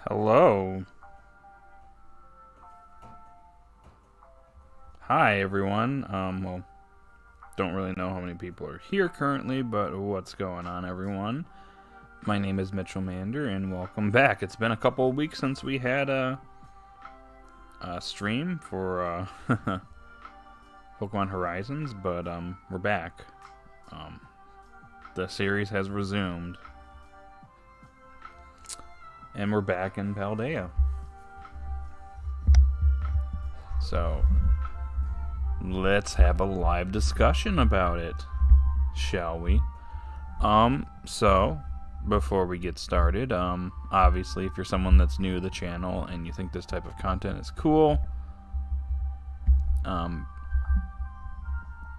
Hello. Hi, everyone. Well, don't really know how many people are here currently, but what's going on, everyone? My name is Mitchell Mander, and welcome back. It's been a couple of weeks since we had a stream for Pokemon Horizons, but we're back. The series has resumed, and we're back in Paldea. So let's have a live discussion about it, shall we? So before we get started, obviously if you're someone that's new to the channel and you think this type of content is cool,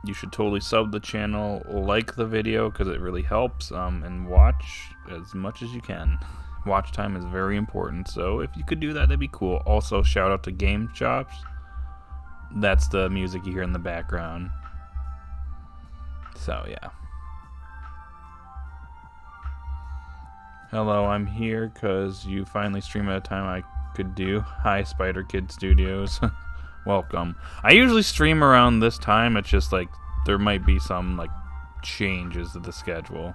you should totally sub the channel, like the video because it really helps, and watch as much as you can. Watch time is very important, so if you could do that, that'd be cool. Also, shout out to Game Chops. That's the music you hear in the background. So, yeah. Hello, I'm here because you finally stream at a time I could do. Hi, Spider Kid Studios. Welcome. I usually stream around this time. It's just like there might be some like changes to the schedule.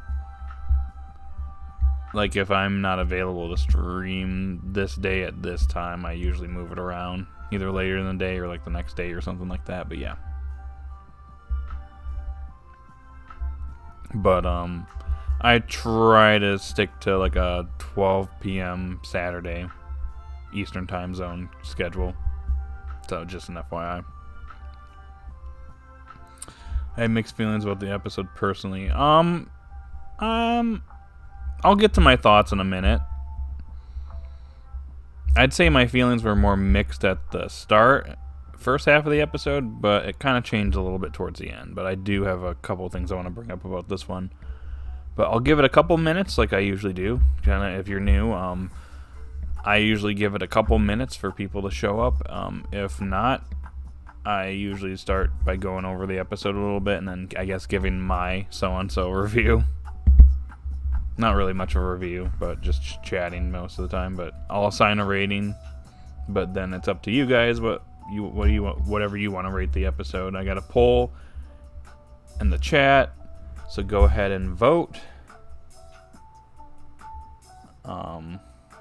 Like if I'm not available to stream this day at this time, I usually move it around. Either later in the day or like the next day or something like that, but yeah. But I try to stick to like a 12 p.m. Saturday Eastern time zone schedule. So just an FYI. I have mixed feelings about the episode personally. I'll get to my thoughts in a minute. I'd say my feelings were more mixed at the first half of the episode, but it kind of changed a little bit towards the end. But I do have a couple things I want to bring up about this one. But I'll give it a couple minutes like I usually do. Kind of if you're new, I usually give it a couple minutes for people to show up. If not, I usually start by going over the episode a little bit and then I guess giving my so-and-so review. Not really much of a review, but just chatting most of the time. But I'll assign a rating, but then it's up to you guys whatever you want to rate the episode. I got a poll in the chat, so go ahead and vote.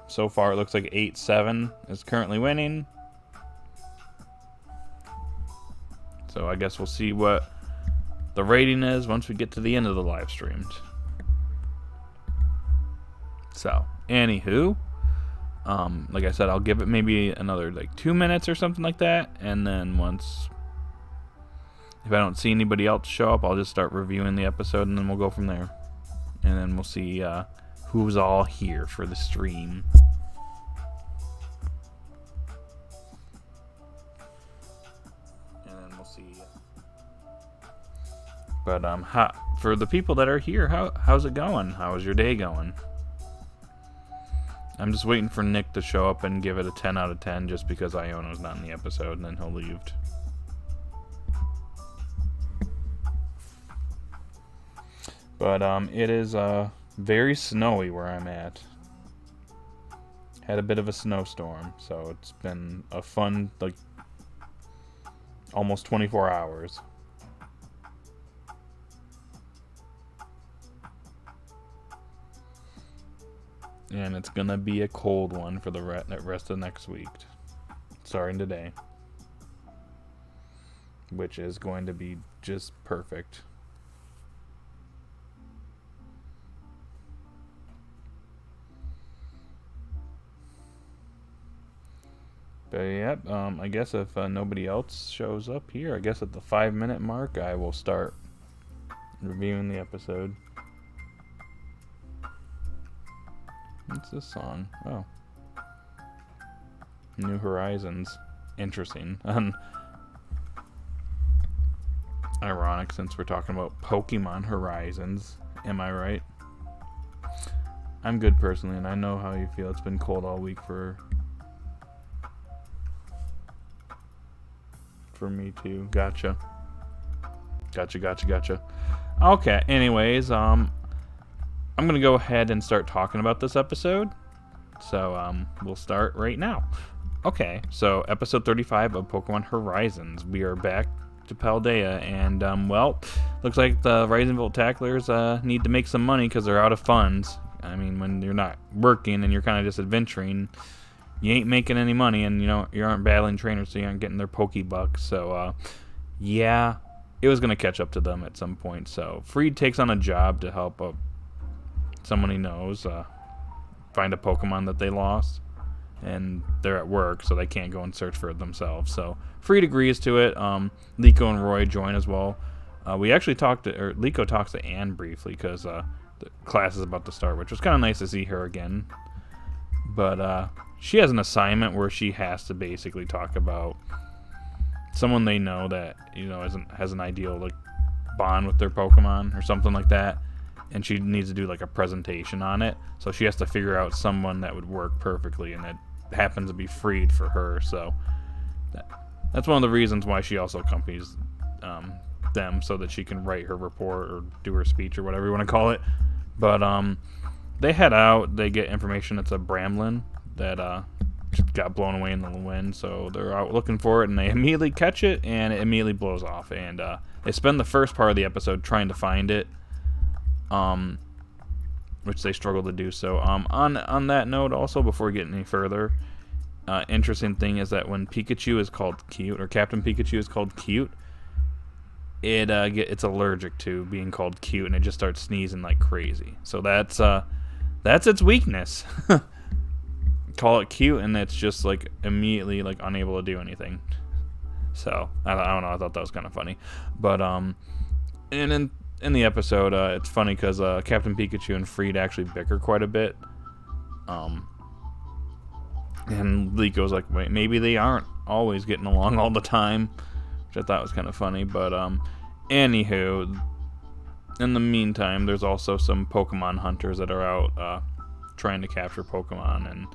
So far it looks like 8-7 is currently winning. So I guess we'll see what the rating is once we get to the end of the live stream. So, anywho, like I said, I'll give it maybe another like 2 minutes or something like that, and then if I don't see anybody else show up, I'll just start reviewing the episode, and then we'll go from there. And then we'll see who's all here for the stream. And then we'll see. But for the people that are here, how's it going? How's your day going? I'm just waiting for Nick to show up and give it a 10 out of 10 just because Iono's not in the episode, and then he'll leave. But it is very snowy where I'm at. Had a bit of a snowstorm, so it's been a fun, like, almost 24 hours. And it's gonna be a cold one for the rest of next week, starting today, which is going to be just perfect. But yep, I guess if nobody else shows up here, I guess at the 5-minute mark, I will start reviewing the episode. What's this song? Oh. New Horizons. Interesting. Ironic since we're talking about Pokemon Horizons. Am I right? I'm good personally, and I know how you feel. It's been cold all week for me too. Gotcha. Okay, anyways, I'm going to go ahead and start talking about this episode. So we'll start right now. Okay, so episode 35 of Pokemon Horizons. We are back to Paldea, and well, looks like the Risingville Tacklers need to make some money because they're out of funds. I mean, when you're not working and you're kind of just adventuring, you ain't making any money, and you aren't battling trainers, so you aren't getting their Pokebucks. So yeah, it was gonna catch up to them at some point. So Freed takes on a job to help someone he knows find a Pokemon that they lost, and they're at work, so they can't go and search for it themselves. So Freed agrees to it. Liko and Roy join as well. We actually Liko talks to Anne briefly because the class is about to start, which was kind of nice to see her again. But she has an assignment where she has to basically talk about someone they know that has an ideal like bond with their Pokemon or something like that, and she needs to do like a presentation on it. So she has to figure out someone that would work perfectly, and it happens to be Freed for her. So that's one of the reasons why she also accompanies them, so that she can write her report or do her speech or whatever you want to call it. But they head out. They get information. It's a Bramblin that got blown away in the wind, so they're out looking for it, and they immediately catch it, and it immediately blows off. And they spend the first part of the episode trying to find it, which they struggle to do so. On that note, also, before we get any further, interesting thing is that when Pikachu is called cute, or Captain Pikachu is called cute, it's allergic to being called cute, and it just starts sneezing like crazy. So that's its weakness. Call it cute, and it's just like immediately like unable to do anything. So I don't know. I thought that was kind of funny, but and in the episode, it's funny because Captain Pikachu and Freed actually bicker quite a bit. And Liko's like, wait, maybe they aren't always getting along all the time, which I thought was kind of funny. But anywho, in the meantime, there's also some Pokemon hunters that are out trying to capture Pokemon, and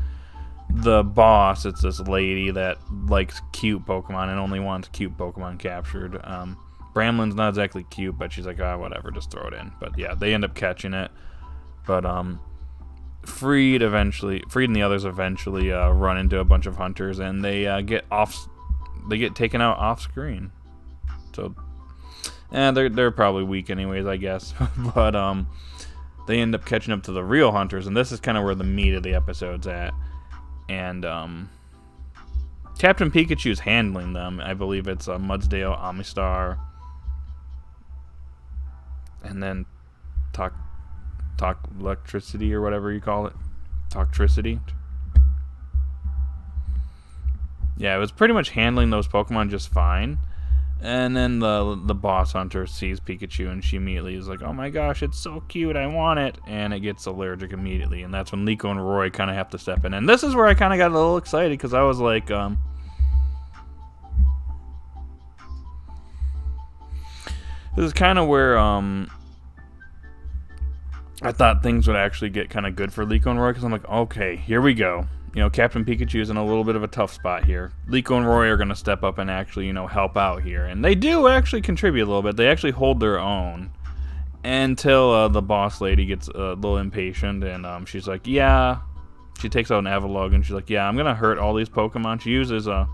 the boss, it's this lady that likes cute Pokemon and only wants cute Pokemon captured. Bramlin's not exactly cute, but she's like, whatever, just throw it in. But yeah, they end up catching it. But Freed and the others eventually run into a bunch of hunters, and they get taken out off screen. So they're probably weak anyways, I guess. But they end up catching up to the real hunters, and this is kind of where the meat of the episode's at. And Captain Pikachu's handling them. I believe it's Mudsdale, Amistar, and then Talk Electricity, or whatever you call it. Talktricity. Yeah, it was pretty much handling those Pokemon just fine. And then the boss hunter sees Pikachu, and she immediately is like, oh my gosh, it's so cute, I want it. And it gets allergic immediately. And that's when Liko and Roy kind of have to step in. And this is where I kind of got a little excited, because I was like, this is kind of where I thought things would actually get kind of good for Liko and Roy, because I'm like, okay, here we go. Captain Pikachu is in a little bit of a tough spot here. Liko and Roy are going to step up and actually, help out here. And they do actually contribute a little bit. They actually hold their own until the boss lady gets a little impatient, and she's like, yeah. She takes out an Avalugg, and she's like, yeah, I'm going to hurt all these Pokemon. She uses I'm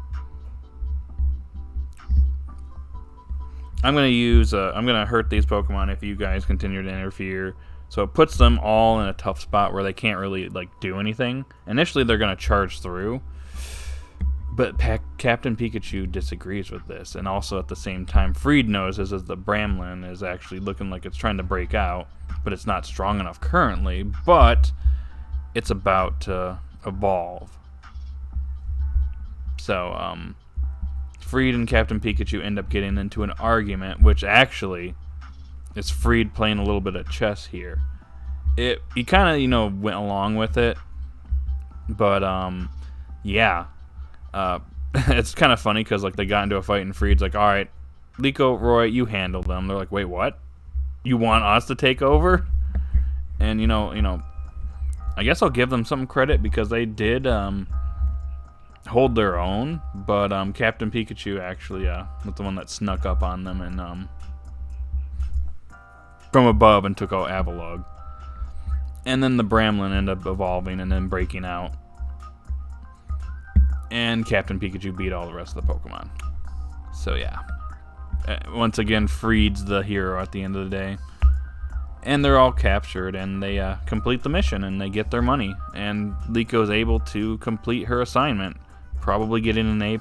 going to hurt these Pokemon if you guys continue to interfere. So it puts them all in a tough spot where they can't really do anything. Initially, they're going to charge through, but Captain Pikachu disagrees with this, and also at the same time, Freed knows as the Bramblin is actually looking like it's trying to break out, but it's not strong enough currently. But it's about to evolve. So Freed and Captain Pikachu end up getting into an argument, which actually is Freed playing a little bit of chess here. He kind of, went along with it, but yeah, it's kind of funny because they got into a fight, and Freed's like, all right, Liko, Roy, you handle them. They're like, wait, what? You want us to take over? And I guess I'll give them some credit because they did hold their own, but Captain Pikachu actually was the one that snuck up on them and from above and took out Avalugg. And then the Bramblin ended up evolving and then breaking out. And Captain Pikachu beat all the rest of the Pokemon. So yeah. Once again, Freed's the hero at the end of the day. And they're all captured, and they complete the mission, and they get their money. And Lico's able to complete her assignment, probably getting an A+.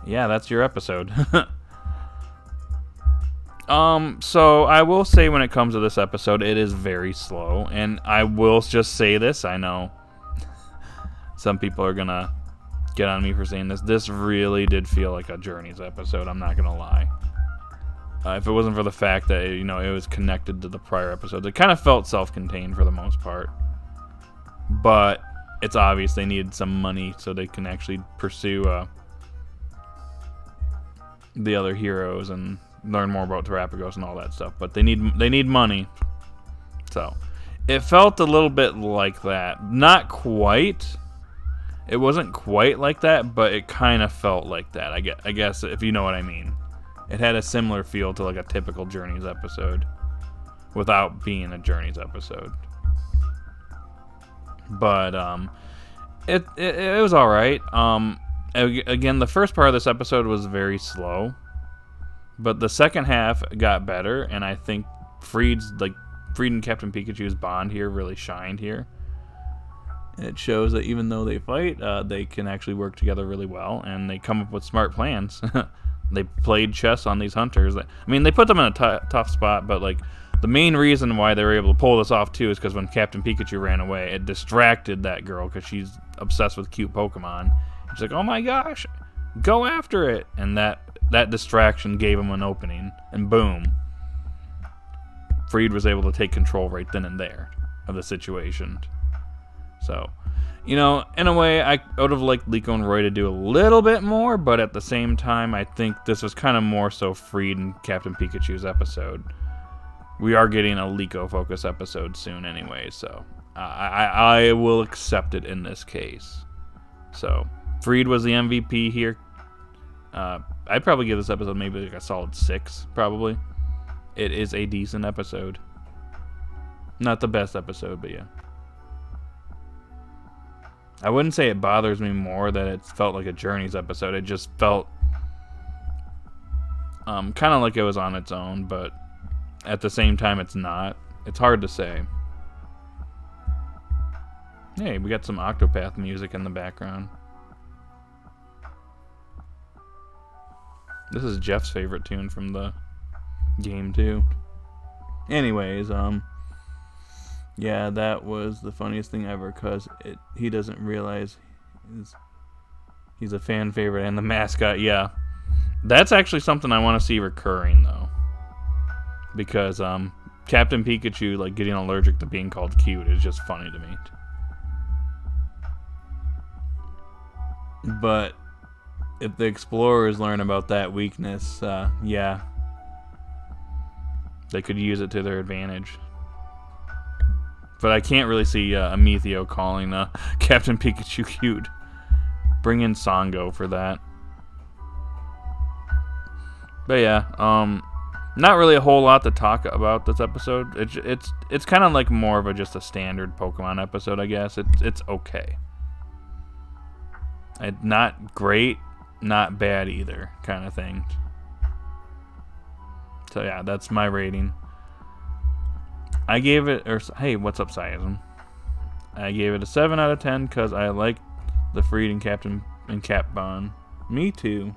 Yeah, that's your episode. So I will say when it comes to this episode, it is very slow. And I will just say this, I know some people are gonna get on me for saying this. This really did feel like a Journeys episode, I'm not gonna lie. If it wasn't for the fact that, it was connected to the prior episodes, it kind of felt self-contained for the most part. But it's obvious they needed some money so they can actually pursue the other heroes and learn more about Terrapagos and all that stuff. But they need money. So it felt a little bit like that. Not quite. It wasn't quite like that, but it kind of felt like that. I guess if you know what I mean. It had a similar feel to like a typical Journeys episode without being a Journeys episode. But it was all right. Again, the first part of this episode was very slow, but the second half got better, and I think Freed and Captain Pikachu's bond here really shined here. And it shows that even though they fight, they can actually work together really well, and they come up with smart plans. They played chess on these hunters. They put them in a tough spot, but the main reason why they were able to pull this off too is because when Captain Pikachu ran away, it distracted that girl because she's obsessed with cute Pokemon. She's like, "Oh my gosh, go after it!" And that distraction gave him an opening, and boom, Freed was able to take control right then and there of the situation. So, in a way, I would have liked Liko and Roy to do a little bit more, but at the same time, I think this was kind of more so Freed and Captain Pikachu's episode. We are getting a Liko focus episode soon anyway, so I will accept it in this case. So, Freed was the MVP here. I'd probably give this episode maybe a solid 6, probably. It is a decent episode. Not the best episode, but yeah. I wouldn't say it bothers me more that it felt like a Journeys episode. It just felt kind of like it was on its own, but at the same time it's not. It's hard to say. Hey, we got some Octopath music in the background. This is Jeff's favorite tune from the game too. Anyways, yeah, that was the funniest thing ever, because he doesn't realize he's a fan favorite and the mascot. Yeah, that's actually something I want to see recurring, though. Because Captain Pikachu, getting allergic to being called cute is just funny to me. But if the explorers learn about that weakness, yeah, they could use it to their advantage. But I can't really see Ametheo calling Captain Pikachu cute. Bring in Sango for that. But yeah, not really a whole lot to talk about this episode. It's kind of like more of just a standard Pokemon episode, I guess. It's okay. Not great, not bad either, kind of thing. So yeah, that's my rating. I gave it, hey, what's up, Siasm? I gave it a 7 out of 10 because I like the Freed and Captain and Cap bond. Me too.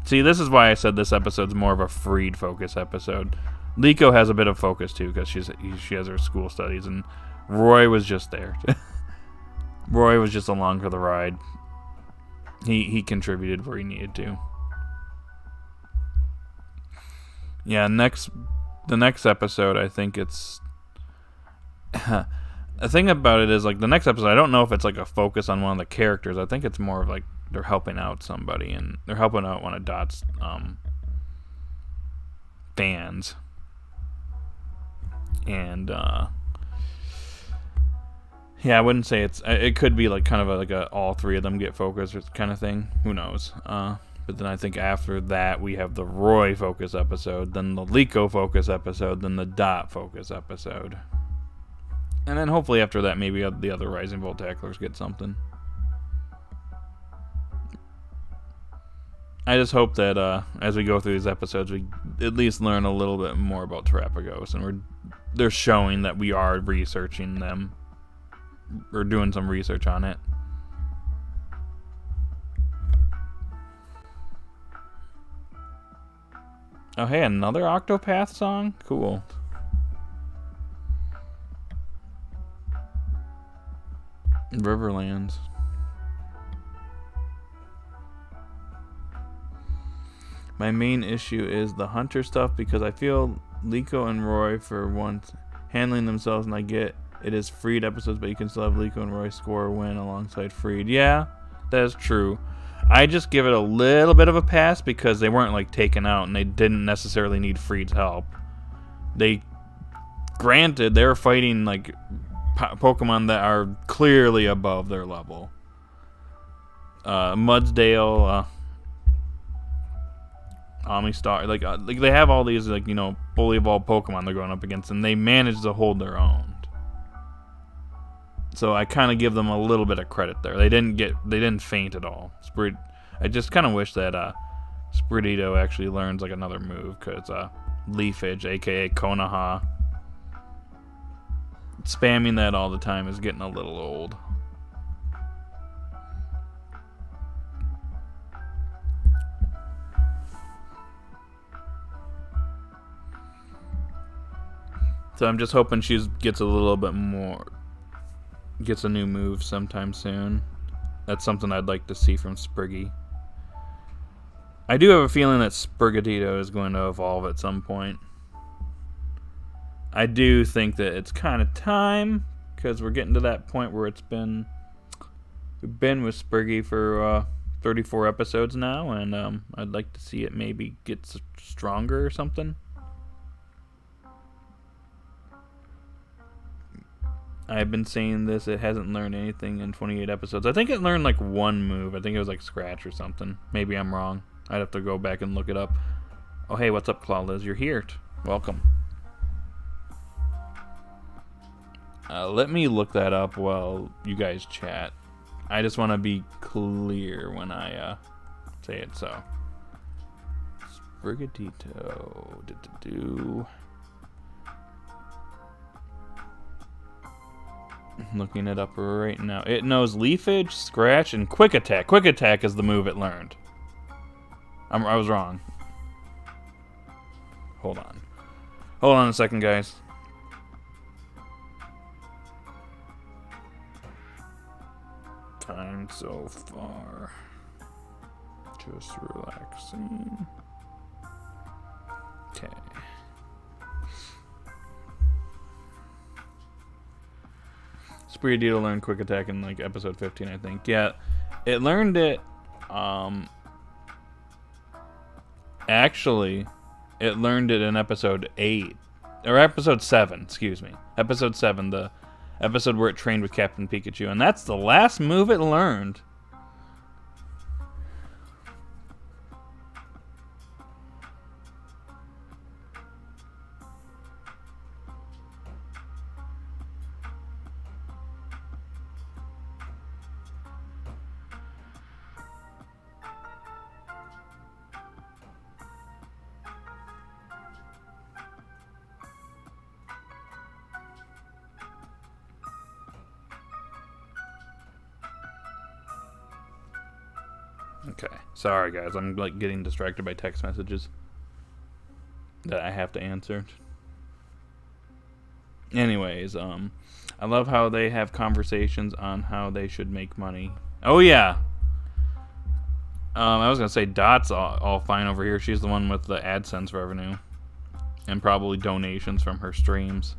See, this is why I said this episode's more of a Freed focus episode. Liko has a bit of focus too because she has her school studies, and Roy was just there. Roy was just along for the ride. He contributed where he needed to. Yeah, the next episode, I think it's... the thing about it is, the next episode, I don't know if it's a focus on one of the characters. I think it's more of they're helping out somebody, and they're helping out one of Dot's fans. And, yeah, I wouldn't say it could be kind of a all three of them get focused kind of thing. Who knows? But then I think after that, we have the Roy focus episode, then the Liko focus episode, then the Dot focus episode. And then hopefully after that, maybe the other Rising Volt tacklers get something. I just hope that as we go through these episodes, we at least learn a little bit more about Terapagos, and they're showing that we are researching them. We're doing some research on it. Oh, hey, another Octopath song? Cool. Riverlands. My main issue is the Hunter stuff because I feel Liko and Roy for once handling themselves, and I get it is Freed episodes, but you can still have Liko and Roy score a win alongside Freed. Yeah, that is true. I just give it a little bit of a pass because they weren't like taken out and they didn't necessarily need Freed's help. Granted, they're fighting like Pokemon that are clearly above their level. Mudsdale, Amistar, like they have all these fully evolved Pokemon they're going up against, and they manage to hold their own. So I kind of give them a little bit of credit there. They didn't faint at all. I just kind of wish that Spiridido actually learns like another move, because Leafage, aka Konoha, spamming that all the time is getting a little old. So I'm just hoping she gets a little bit more, gets a new move sometime soon. That's something I'd like to see from Spriggy. I do have a feeling that Sprigatito is going to evolve at some point. I do think that it's kind of time, because we're getting to that point where we've been with Spriggy for 34 episodes now, and I'd like to see it maybe get stronger or something. I've been saying this, it hasn't learned anything in 28 episodes. I think it learned like one move. I think it was like Scratch or something. Maybe I'm wrong. I'd have to go back and look it up. Oh, hey, what's up, Clawliz? You're here. Welcome. Let me look that up while you guys chat. I just want to be clear when I say it, so. Sprigatito. Looking it up right now. It knows Leafage, Scratch, and Quick Attack. Quick Attack is the move it learned. I was wrong. Hold on. Hold on a second, guys. Time so far. Just relaxing. Okay. Sprigatito learned Quick Attack in like episode 15, I think. Yeah, it learned it. Actually, it learned it in episode 8 or episode 7. Excuse me, episode 7, the episode where it trained with Captain Pikachu, and that's the last move it learned. Okay, sorry guys, I'm like getting distracted by text messages that I have to answer. Anyways, I love how they have conversations on how they should make money. Oh yeah, I was gonna say Dot's all fine over here. She's the one with the AdSense revenue and probably donations from her streams.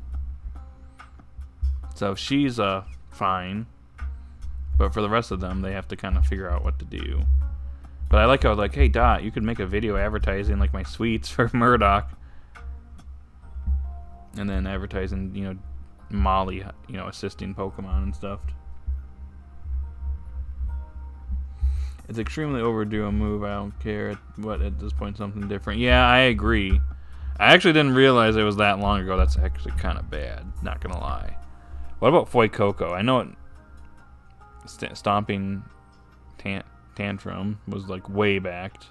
So she's fine, but for the rest of them, they have to kind of figure out what to do. But I like how, like, hey, Dot, you could make a video advertising, like, my sweets for Murdoch. And then advertising, Molly, assisting Pokemon and stuff. It's extremely overdue a move. I don't care at this point, something different. Yeah, I agree. I actually didn't realize it was that long ago. That's actually kind of bad, not going to lie. What about Fuecoco? I know Stomping Tantrum was like way backed.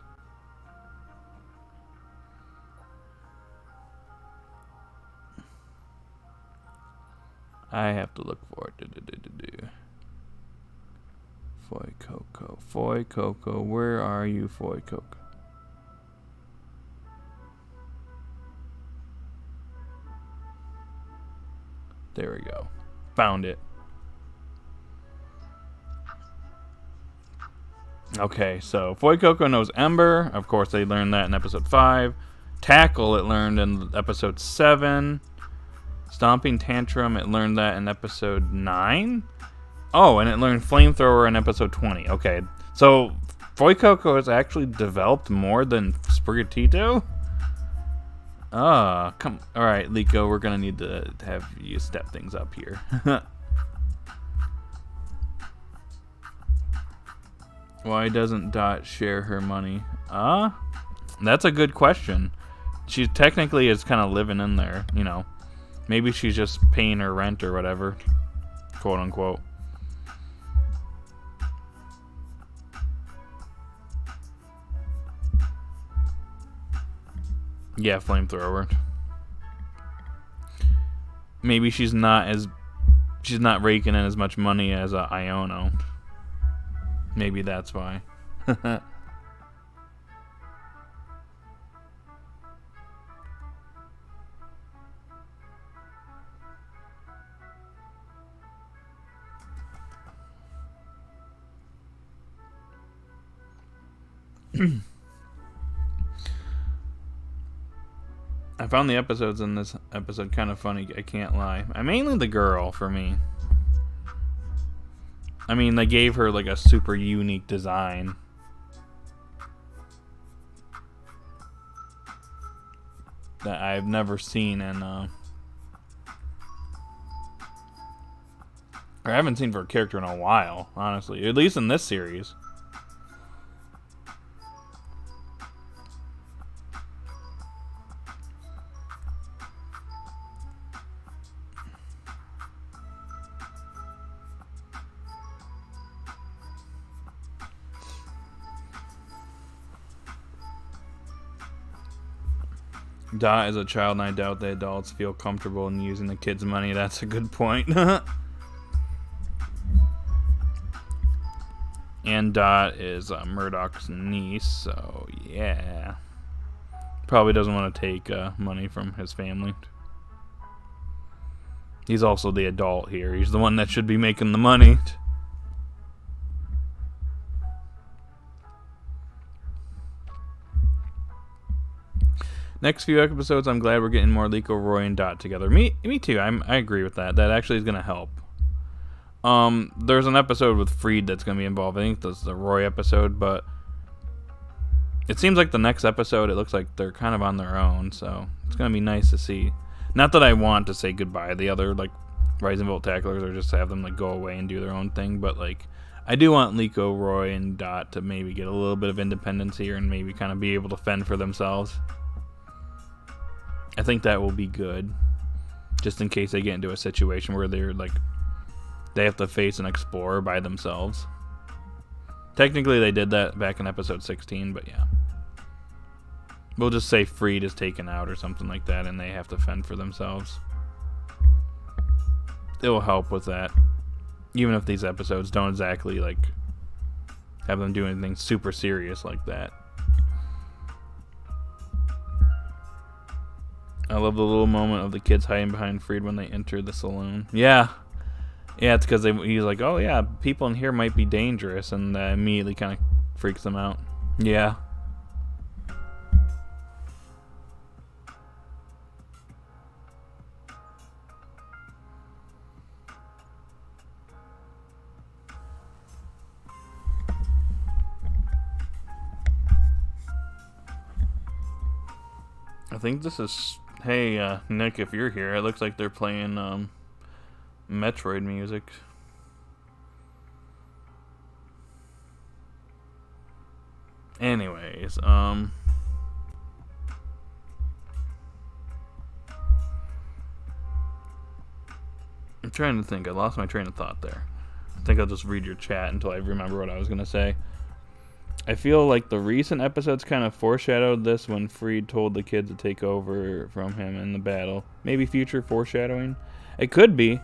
I have to look for it. Foy Coco. Where are you, Foy Coco? There we go. Found it. Okay, so Foy Coco knows Ember. Of course, they learned that in episode 5. Tackle, it learned in episode 7. Stomping Tantrum, it learned that in episode 9. Oh, and it learned Flamethrower in episode 20. Okay, so Foy Coco has actually developed more than Sprigatito? Come. Alright, Liko, we're gonna need to have you step things up here. Why doesn't Dot share her money? That's a good question. She technically is kind of living in there, you know. Maybe she's just paying her rent or whatever, quote unquote. Yeah, Flamethrower. Maybe she's not raking in as much money as Iono. Maybe that's why. I found the episodes in this episode kind of funny, I can't lie. Mainly the girl, for me. I mean, they gave her like a super unique design. That I've never seen in, or I haven't seen for a character in a while, honestly. At least in this series. Dot is a child, and I doubt the adults feel comfortable in using the kids' money. That's a good point. And Dot is Murdoch's niece, so yeah. Probably doesn't want to take money from his family. He's also the adult here. He's the one that should be making the money. Next few episodes, I'm glad we're getting more Liko, Roy, and Dot together. Me too. I agree with that. That actually is going to help. There's an episode with Freed that's going to be involved. I think that's the Roy episode, but it seems like the next episode, it looks like they're kind of on their own, so it's going to be nice to see. Not that I want to say goodbye to the other, like, Rising Volt tacklers, or just have them, like, go away and do their own thing, but, like, I do want Liko, Roy, and Dot to maybe get a little bit of independence here and maybe kind of be able to fend for themselves. I think that will be good, just in case they get into a situation where they're like, they have to face an explorer by themselves. Technically, they did that back in episode 16, but yeah. We'll just say Freed is taken out or something like that, and they have to fend for themselves. It will help with that, even if these episodes don't exactly like have them do anything super serious like that. I love the little moment of the kids hiding behind Freed when they enter the saloon. Yeah. Yeah, it's because he's like, oh yeah, people in here might be dangerous, and that immediately kind of freaks them out. Yeah. I think this is... Hey, Nick, if you're here, it looks like they're playing Metroid music. Anyways, I'm trying to think. I lost my train of thought there. I think I'll just read your chat until I remember what I was going to say. I feel like the recent episodes kind of foreshadowed this when Freed told the kids to take over from him in the battle. Maybe future foreshadowing? It could be.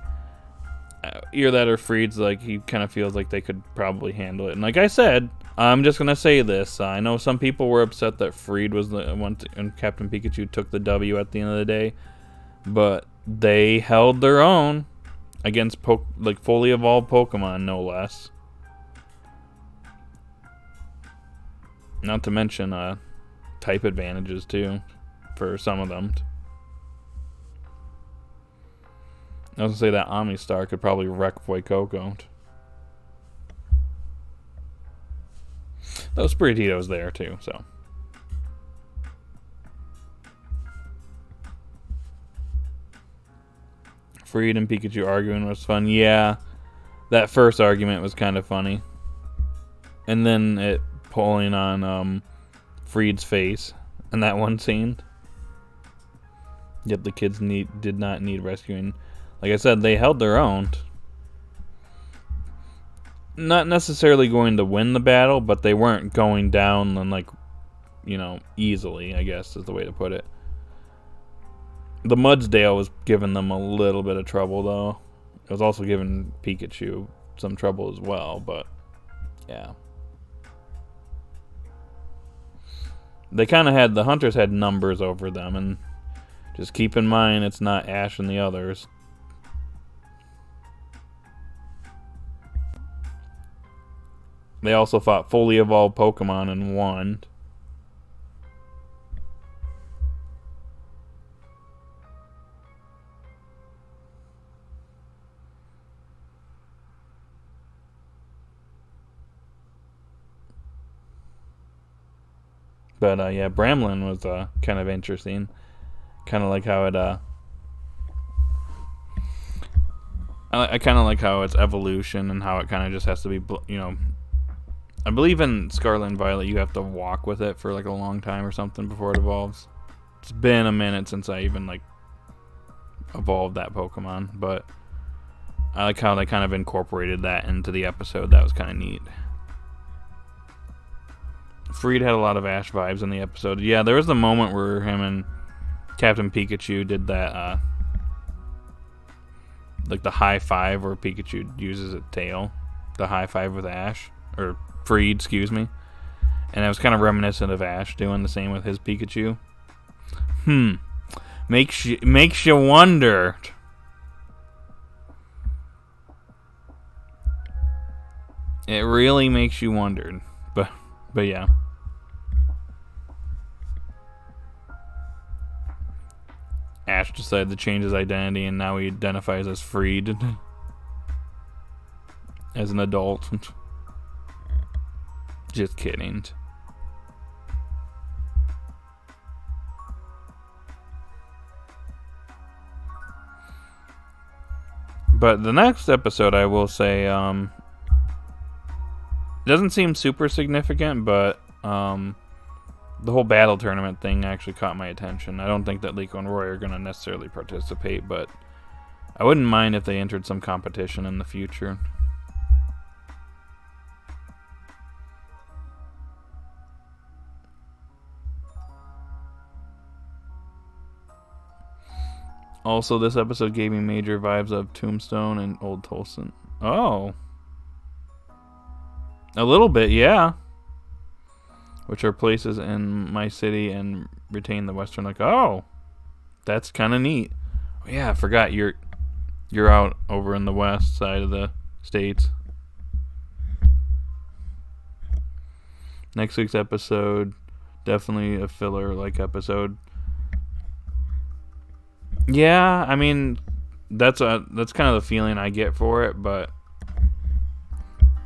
Either that or Freed's like, he kind of feels like they could probably handle it. And like I said, I'm just gonna say this. I know some people were upset that Freed was the one and Captain Pikachu took the W at the end of the day, but they held their own against fully evolved Pokemon, no less. Not to mention type advantages too for some of them. I was gonna say that Omnistar could probably wreck Fuecoco. Those Spirititos there too, so. Freed and Pikachu arguing was fun. Yeah, that first argument was kind of funny. And then it pulling on Freed's face in that one scene. Yet the kids did not need rescuing. Like I said, they held their own. Not necessarily going to win the battle, but they weren't going down and easily, I guess is the way to put it. The Mudsdale was giving them a little bit of trouble, though. It was also giving Pikachu some trouble as well, but yeah. They kind of the hunters had numbers over them, and just keep in mind it's not Ash and the others. They also fought fully evolved Pokemon and won. But yeah, Bramlin was kind of interesting. Kind of like how it I kind of like how its evolution and how it kind of just has to be, I believe in Scarlet and Violet you have to walk with it for like a long time or something before it evolves. It's been a minute since I even evolved that Pokemon, but I like how they kind of incorporated that into the episode. That was kind of neat. Freed had a lot of Ash vibes in the episode. Yeah, there was the moment where him and Captain Pikachu did that, the high five where Pikachu uses its tail. The high five with Ash. Or Freed, excuse me. And it was kind of reminiscent of Ash doing the same with his Pikachu. Makes you wonder. It really makes you wonder. But yeah. Ash decided to change his identity, and now he identifies as Freed. As an adult. Just kidding. But the next episode, I will say, doesn't seem super significant, but the whole battle tournament thing actually caught my attention. I don't think that Liko and Roy are going to necessarily participate, but I wouldn't mind if they entered some competition in the future. Also, this episode gave me major vibes of Tombstone and Old Tolson. Oh. A little bit, yeah. Which are places in my city and retain the Western. Oh. That's kind of neat. Oh, yeah, I forgot you're out over in the west side of the states. Next week's episode, definitely a filler-like episode. Yeah, I mean, that's kind of the feeling I get for it, but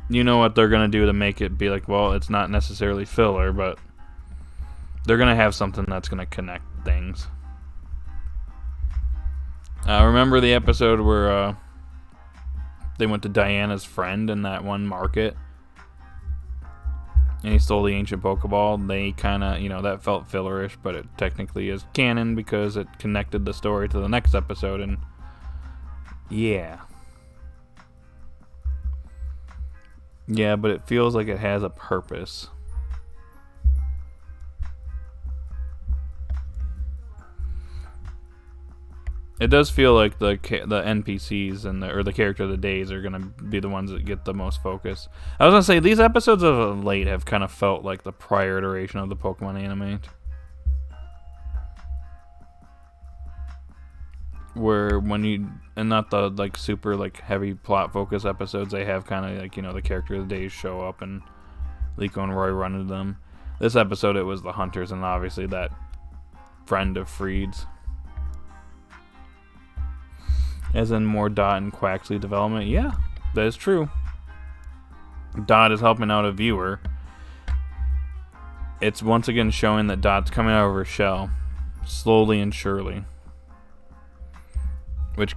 you know what they're going to do to make it be like, well, it's not necessarily filler, but they're going to have something that's going to connect things. Remember the episode where they went to Diana's friend in that one market? And he stole the ancient Pokeball. They kind of, that felt fillerish, but it technically is canon because it connected the story to the next episode, and yeah. Yeah, but it feels like it has a purpose. It does feel like the NPCs and the character of the days are gonna be the ones that get the most focus. I was gonna say these episodes of late have kind of felt like the prior iteration of the Pokemon anime, where when you and not the like super like heavy plot focus episodes, they have kind of like the character of the days show up and Liko and Roy run into them. This episode it was the hunters and obviously that friend of Freed's. As in more Dot and Quaxley development. Yeah, that is true. Dot is helping out a viewer. It's once again showing that Dot's coming out of her shell. Slowly and surely. Which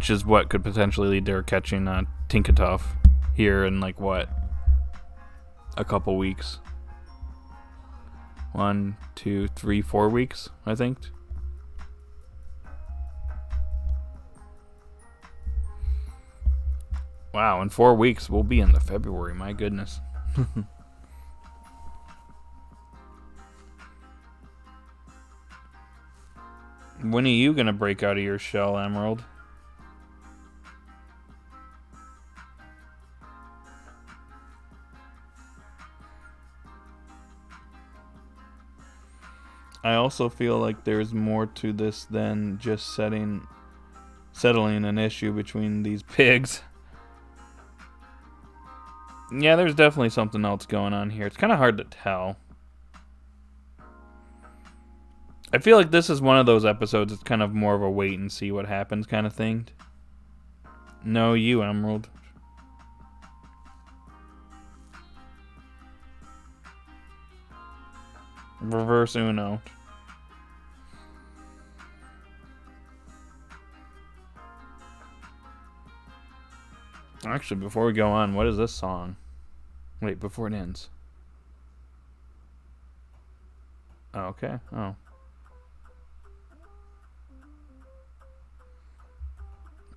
is what could potentially lead to her catching Tinkatuff here in like what? A couple weeks. 1, 2, 3, 4 weeks, I think. Wow, in 4 weeks we'll be into February, my goodness. When are you gonna break out of your shell, Emerald? I also feel like there's more to this than just settling an issue between these pigs. Yeah, there's definitely something else going on here. It's kind of hard to tell. I feel like this is one of those episodes it's kind of more of a wait and see what happens kind of thing. No, you, Emerald. Reverse Uno. Actually, before we go on, what is this song? Wait, before it ends. Oh, okay. Oh.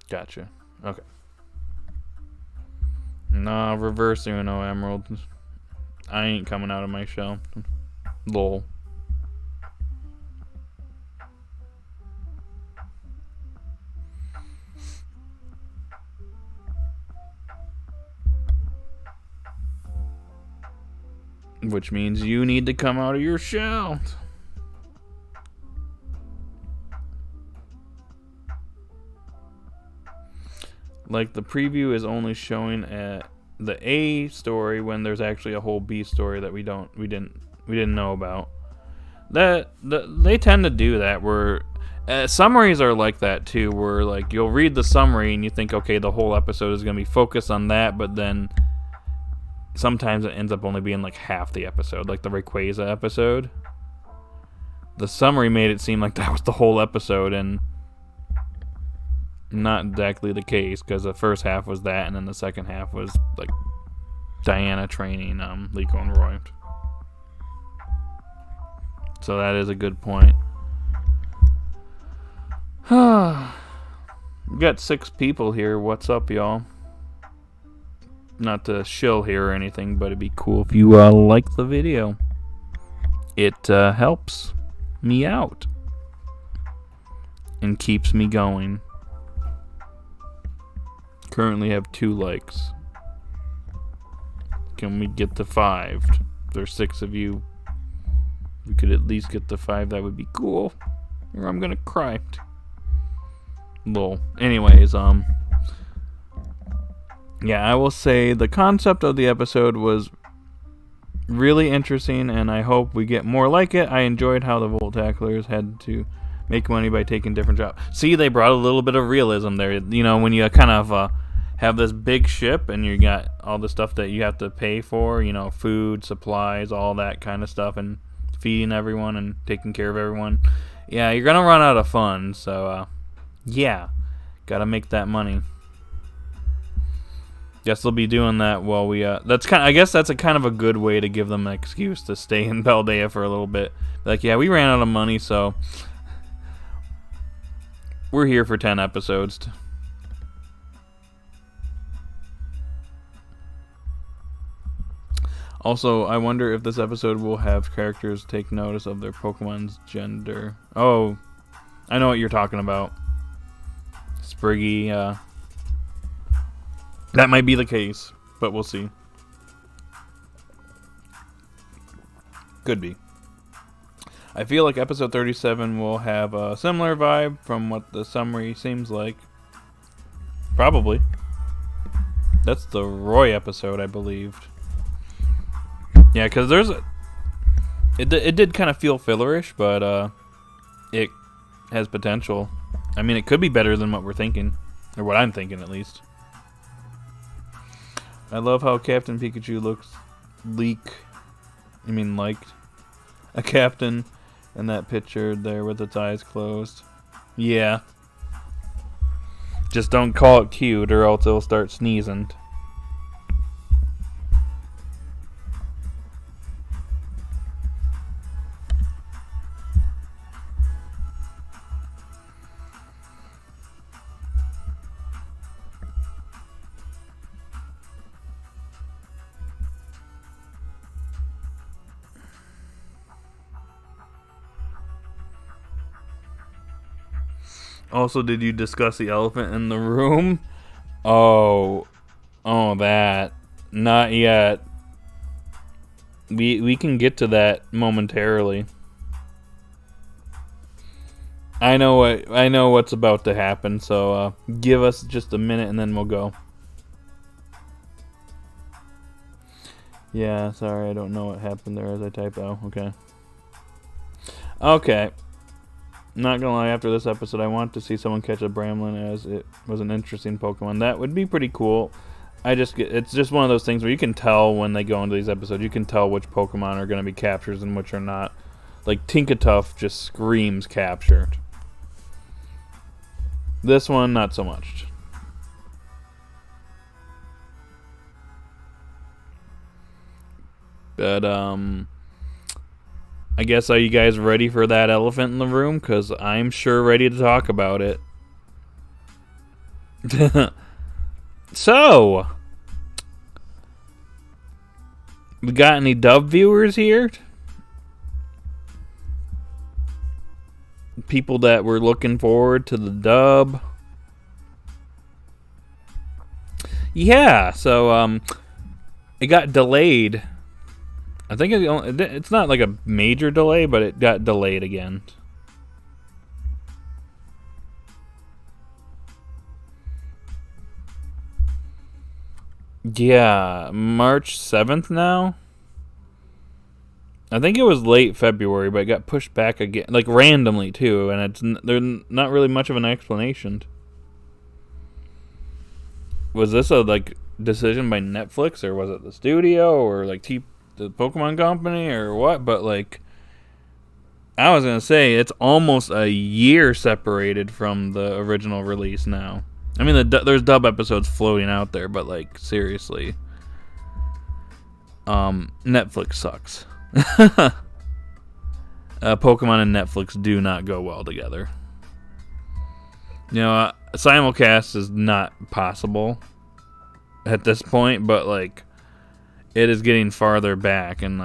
Gotcha. Okay. Nah, reverse Uno, Emerald. I ain't coming out of my shell. Lol. Which means you need to come out of your shell. Like the preview is only showing at the A story when there's actually a whole B story that we didn't know about. They tend to do that where summaries are like that too, where like you'll read the summary and you think okay the whole episode is gonna be focused on that, but then sometimes it ends up only being like half the episode, like the Rayquaza episode. The summary made it seem like that was the whole episode, and not exactly the case, because the first half was that, and then the second half was like Diana training Liko and Roy. So that is a good point. We got 6 people here. What's up, y'all? Not to shill here or anything, but it'd be cool if you like the video. It helps me out and keeps me going. Currently have 2 likes. Can we get to 5? If there's 6 of you, we could at least get to 5. That would be cool. Or I'm gonna cry. Lol. Anyways, yeah, I will say the concept of the episode was really interesting, and I hope we get more like it. I enjoyed how the Volt Tacklers had to make money by taking different jobs. See, they brought a little bit of realism there. You know, when you kind of have this big ship and you got all the stuff that you have to pay for, you know, food, supplies, all that kind of stuff, and feeding everyone and taking care of everyone. Yeah, you're going to run out of funds, so, yeah, got to make that money. Guess they'll be doing that while we, I guess that's a kind of a good way to give them an excuse to stay in Paldea for a little bit. Like, yeah, we ran out of money, so we're here for 10 episodes. Also, I wonder if this episode will have characters take notice of their Pokemon's gender. Oh, I know what you're talking about. Spriggy. That might be the case, but we'll see. Could be. I feel like episode 37 will have a similar vibe from what the summary seems like. Probably. That's the Roy episode, I believed. Yeah, because there's a... It did kind of feel fillerish, but it has potential. I mean, it could be better than what we're thinking. Or what I'm thinking, at least. I love how Captain Pikachu looks liked a captain in that picture there with its eyes closed. Yeah. Just don't call it cute or else it'll start sneezing. Also, did you discuss the elephant in the room? Oh, that. Not yet. We can get to that momentarily. I know what's about to happen, so give us just a minute and then we'll go. Yeah, sorry, I don't know what happened there as I type out. Okay. Not gonna lie, after this episode, I want to see someone catch a Bramlin, as it was an interesting Pokemon. That would be pretty cool. It's just one of those things where you can tell when they go into these episodes, you can tell which Pokemon are gonna be captured and which are not. Like Tinkatuff just screams captured. This one, not so much. But I guess, are you guys ready for that elephant in the room? Because I'm sure ready to talk about it. So, we got any dub viewers here? People that were looking forward to the dub? Yeah, so it got delayed. I think it's not like a major delay, but it got delayed again. Yeah, March 7th now. I think it was late February, but it got pushed back again, like randomly too, and there's not really much of an explanation. Was this a decision by Netflix, or was it the studio, or the Pokemon Company, or what? But I was gonna say it's almost a year separated from the original release now. I mean, there's dub episodes floating out there, but seriously, Netflix sucks. Pokemon and Netflix do not go well together. Simulcast is not possible at this point, but it is getting farther back, and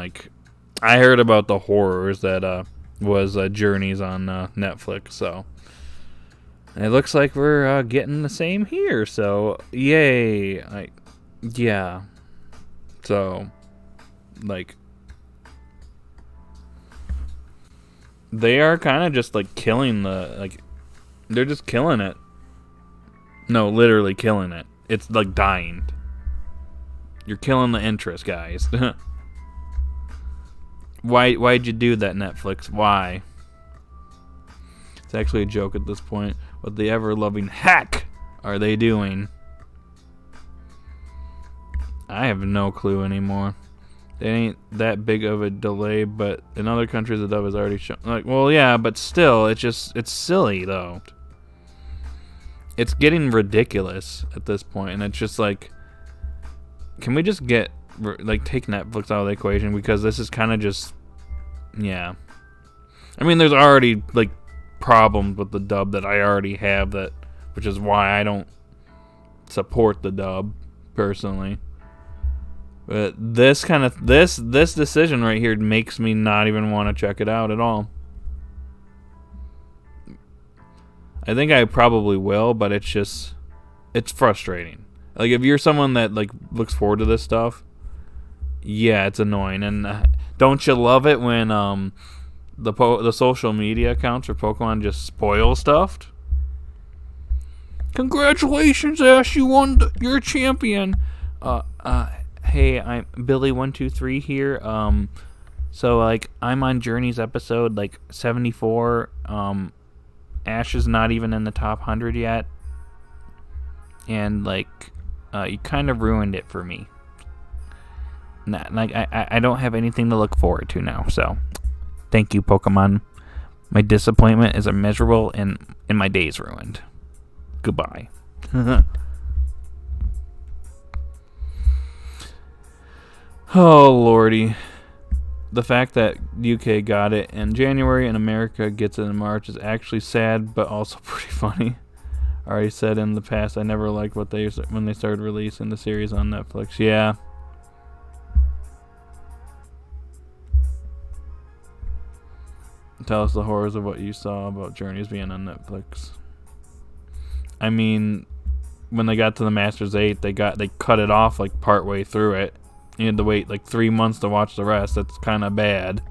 I heard about the horrors that was Journeys on Netflix, so it looks like we're getting the same here, so yay. Yeah, so they are kind of just killing they're just killing it. No, literally killing it. It's dying. You're killing the interest, guys. Why'd you do that, Netflix? Why? It's actually a joke at this point. What the ever-loving heck are they doing? I have no clue anymore. It ain't that big of a delay, but in other countries the dub is already shown. Well, yeah, but still, it's silly, though. It's getting ridiculous at this point, and it's just can we just take Netflix out of the equation, because this is kind of just, yeah. I mean, there's already problems with the dub that I already have, which is why I don't support the dub personally. But this decision right here makes me not even want to check it out at all. I think I probably will, but it's frustrating. Like, if you're someone that, like, looks forward to this stuff, yeah, it's annoying. And don't you love it when the social media accounts for Pokemon just spoil stuff? Congratulations, Ash! You're a champion. Hey, I'm Billy123 here. So like I'm on Journey's episode like 74. Ash is not even in the top 100 yet, and like you kind of ruined it for me. Like I don't have anything to look forward to now. So thank you, Pokemon. My disappointment is immeasurable, and my day's ruined. Goodbye. Oh, lordy. The fact that UK got it in January and America gets it in March is actually sad, but also pretty funny. I already said in the past I never liked when they started releasing the series on Netflix. Yeah. Tell us the horrors of what you saw about Journeys being on Netflix. I mean, when they got to the Masters 8, they cut it off like partway through it. You had to wait like 3 months to watch the rest. That's kind of bad.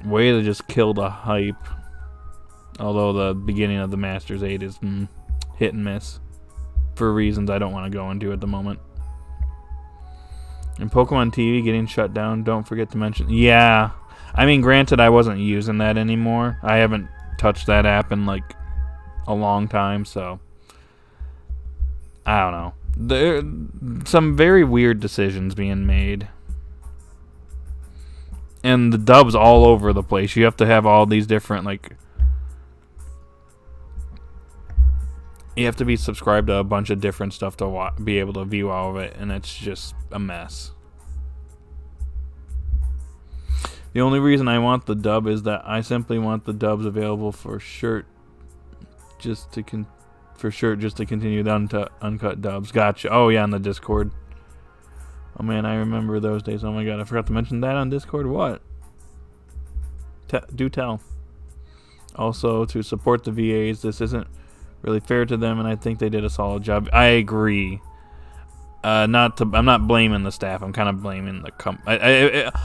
Way to just kill the hype. Although the beginning of the Masters 8 is hit and miss. For reasons I don't want to go into at the moment. And Pokemon TV getting shut down, don't forget to mention. Yeah. I mean, granted, I wasn't using that anymore. I haven't touched that app in like a long time, so I don't know. There some very weird decisions being made, and the dubs all over the place. You have to have all these different, like, you have to be subscribed to a bunch of different stuff to be able to view all of it, and it's just a mess. The only reason I want the dub is that I simply want the dubs available for shirt, just to continue the uncut dubs. Gotcha. Oh yeah, on the Discord. Oh man, I remember those days. Oh my god, I forgot to mention that on Discord. What? Do tell. Also, to support the VAs, this isn't really fair to them, and I think they did a solid job. I agree. I'm not blaming the staff. I'm kind of blaming the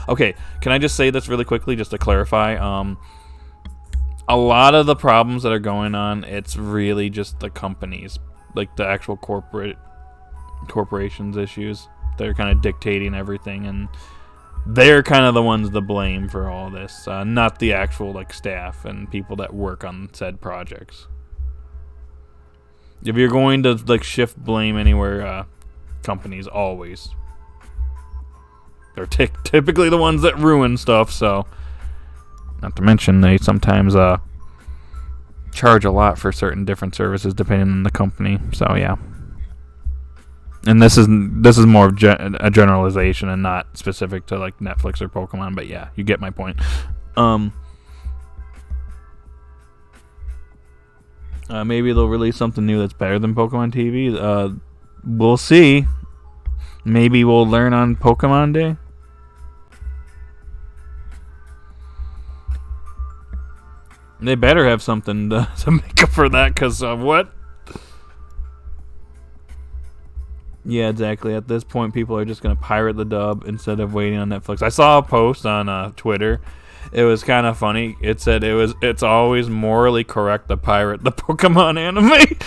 okay, can I just say this really quickly, just to clarify? A lot of the problems that are going on, it's really just the companies, like the actual corporations issues. They're kind of dictating everything, and they're kind of the ones to blame for all this, not the actual like staff and people that work on said projects. If you're going to like shift blame anywhere, companies always. They're typically the ones that ruin stuff, so. Not to mention they sometimes charge a lot for certain different services depending on the company. So yeah. And this is more of a generalization and not specific to like Netflix or Pokemon, but yeah, you get my point. Maybe they'll release something new that's better than Pokemon TV. We'll see. Maybe we'll learn on Pokemon Day. They better have something to make up for that, because what? Yeah, exactly. At this point, people are just going to pirate the dub instead of waiting on Netflix. I saw a post on Twitter. It was kind of funny. It said it's always morally correct to pirate the Pokemon anime.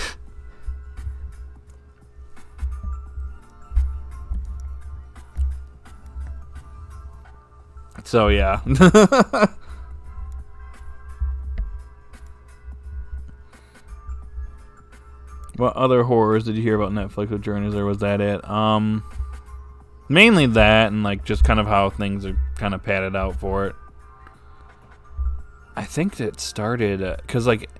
So, yeah. What other horrors did you hear about Netflix with Journeys, or was that it? Mainly that, and like just kind of how things are kind of padded out for it. I think that started because like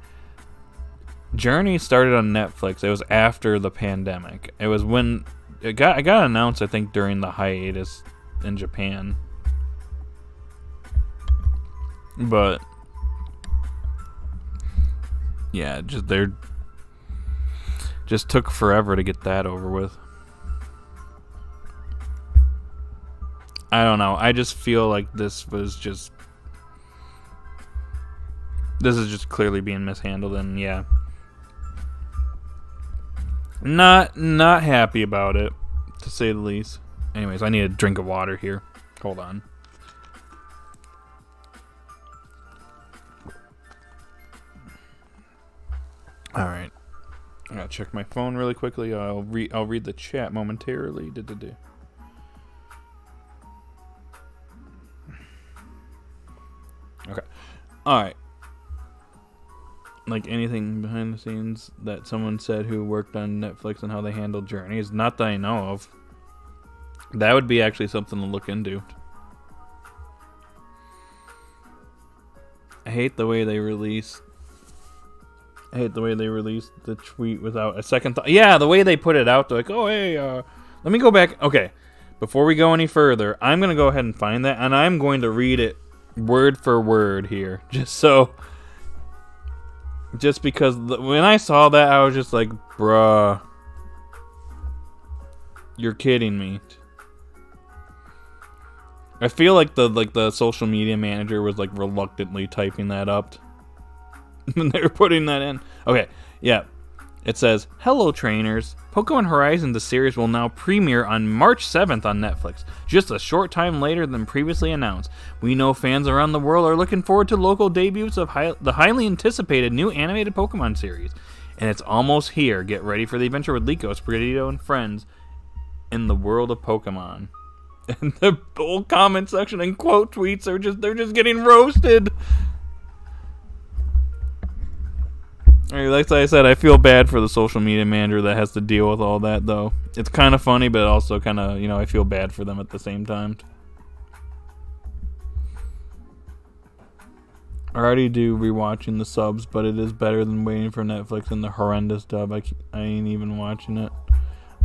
Journey started on Netflix. It was after the pandemic. It was when it got announced. I think during the hiatus in Japan, but yeah, just took forever to get that over with. I don't know. I just feel like this was just This is just clearly being mishandled, and yeah. Not happy about it, to say the least. Anyways, I need a drink of water here. Hold on. All right. I gotta check my phone really quickly. I'll read the chat momentarily. Okay. All right. Like anything behind the scenes that someone said who worked on Netflix and how they handled journeys? Not that I know of. That would be actually something to look into. I hate the way they released the tweet without a second thought. Yeah, the way they put it out, they're like, oh, hey, let me go back. Okay, before we go any further, I'm going to go ahead and find that, and I'm going to read it word for word here, just because when I saw that, I was just like, bruh, you're kidding me. I feel like the social media manager was like reluctantly typing that up when they were putting that in. Okay, yeah. It says, hello trainers. Pokemon Horizon, the series, will now premiere on March 7th on Netflix, just a short time later than previously announced. We know fans around the world are looking forward to local debuts of the highly anticipated new animated Pokemon series. And it's almost here. Get ready for the adventure with Liko, Sprigatito, and friends in the world of Pokemon. And the whole comment section and quote tweets are they're just getting roasted. Like I said, I feel bad for the social media manager that has to deal with all that, though. It's kind of funny, but also kind of, I feel bad for them at the same time. I already do rewatching the subs, but it is better than waiting for Netflix and the horrendous dub. I ain't even watching it.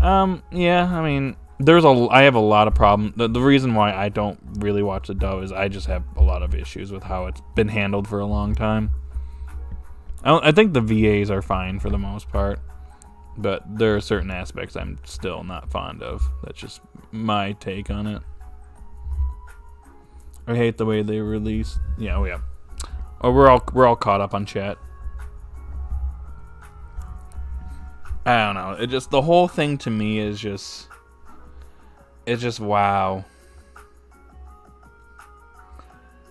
Yeah, I mean, I have a lot of problems. The reason why I don't really watch the dub is I just have a lot of issues with how it's been handled for a long time. I think the VAs are fine for the most part, but there are certain aspects I'm still not fond of. That's just my take on it. I hate the way they release. Yeah. Oh, we're all caught up on chat. I don't know. It just, the whole thing to me is just, it's just wow.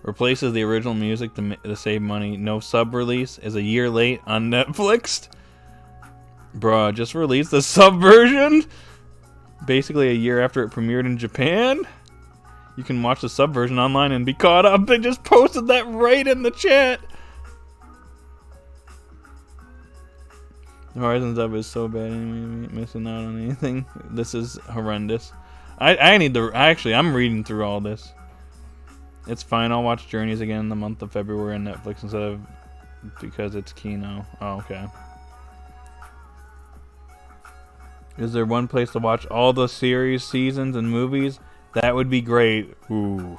Replaces the original music to save money. No sub release. Is a year late on Netflix. Bruh, just release the sub version? Basically a year after it premiered in Japan? You can watch the sub version online and be caught up. They just posted that right in the chat. Horizon sub is so bad. Missing out on anything. This is horrendous. I'm reading through all this. It's fine. I'll watch Journeys again in the month of February on Netflix because it's Kino. Oh, okay. Is there one place to watch all the series, seasons, and movies? That would be great. Ooh.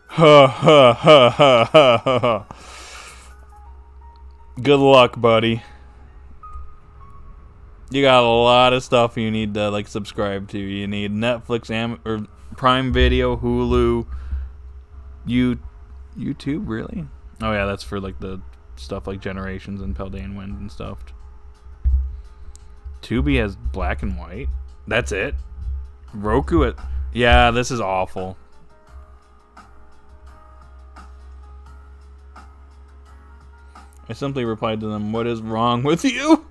Ha ha ha ha ha ha. Good luck, buddy. You got a lot of stuff you need to subscribe to. You need Netflix, or Prime Video, Hulu, YouTube, really? Oh yeah, that's for the stuff like Generations and Paldea and Wind and stuff. Tubi has black and white. That's it. Roku yeah, this is awful. I simply replied to them, "What is wrong with you?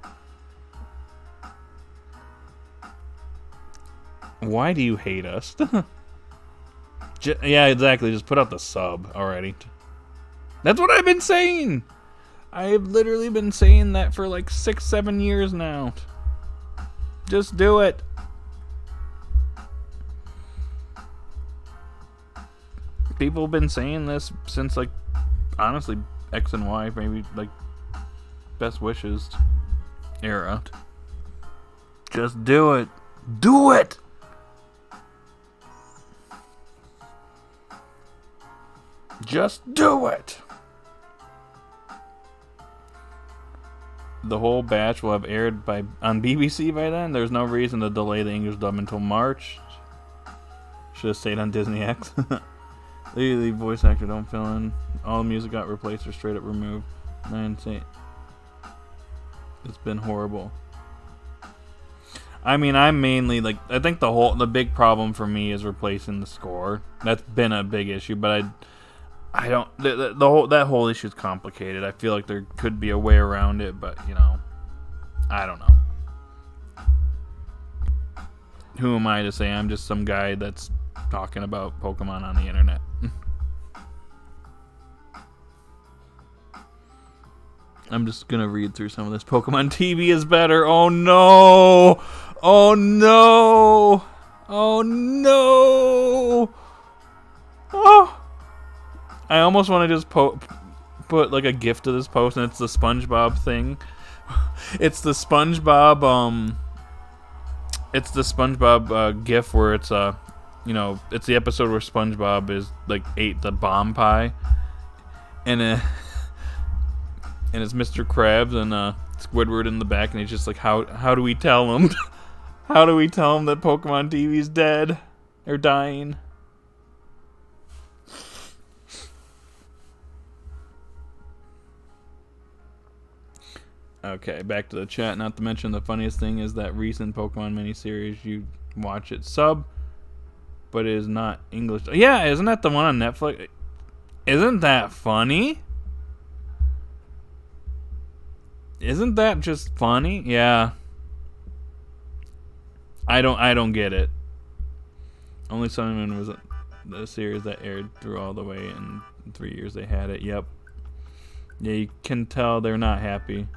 Why do you hate us?" Yeah, exactly. Just put out the sub already. That's what I've been saying. I've literally been saying that for 6-7 years now. Just do it. People have been saying this since honestly X and Y, maybe Best Wishes era. Just do it. Do it. Just do it! The whole batch will have aired on BBC by then. There's no reason to delay the English dub until March. Should have stayed on Disney X. The voice actor don't fill in. All the music got replaced or straight up removed. It's been horrible. I mean, I'm mainly like, I think the big problem for me is replacing the score. That's been a big issue, but I don't, that whole issue is complicated. I feel like there could be a way around it, but I don't know. Who am I to say? I'm just some guy that's talking about Pokemon on the internet. I'm just gonna read through some of this. Pokemon TV is better. Oh no! Oh no! Oh no! Oh! I almost want to just put like a GIF to this post, and it's the SpongeBob thing. It's the SpongeBob It's the SpongeBob GIF where it's it's the episode where SpongeBob is like ate the bomb pie, and it's Mr. Krabs and Squidward in the back, and he's just like, how do we tell him? How do we tell him that Pokemon TV's dead or dying? Okay, back to the chat. Not to mention the funniest thing is that recent Pokemon miniseries, you watch it sub, but it is not English. Yeah, isn't that the one on Netflix? Isn't that funny? Isn't that just funny? Yeah. I don't get it. Only Sun was the series that aired through all the way, and in 3 years they had it. Yep. Yeah, you can tell they're not happy.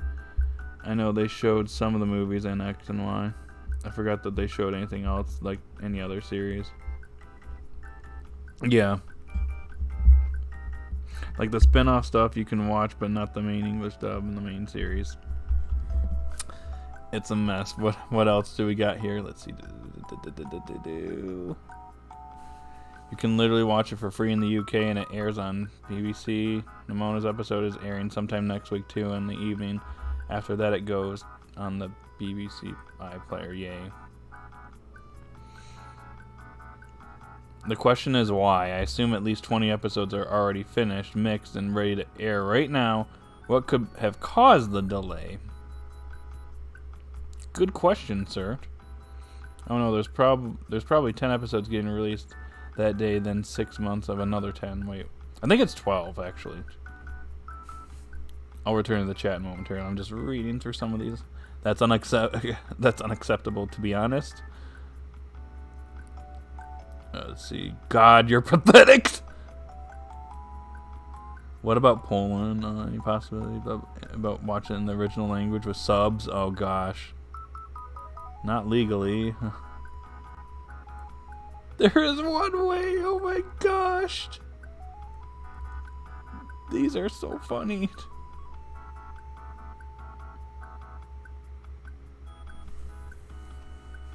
I know they showed some of the movies in X and Y. I forgot that they showed anything else, like any other series. Yeah. Like the spin-off stuff you can watch, but not the main English dub in the main series. It's a mess. What else do we got here? Let's see. You can literally watch it for free in the UK, and it airs on BBC. Nimona's episode is airing sometime next week too in the evening. After that, it goes on the BBC iPlayer. Yay. The question is why. I assume at least 20 episodes are already finished, mixed, and ready to air right now. What could have caused the delay? Good question, sir. Oh no, there's probably 10 episodes getting released that day, then 6 months of another 10. Wait, I think it's 12 actually. I'll return to the chat momentarily. I'm just reading through some of these. That's unacceptable, to be honest. Let's see. God, you're pathetic. What about Poland? Any possibility about watching in the original language with subs? Oh gosh. Not legally. There is one way. Oh my gosh. These are so funny.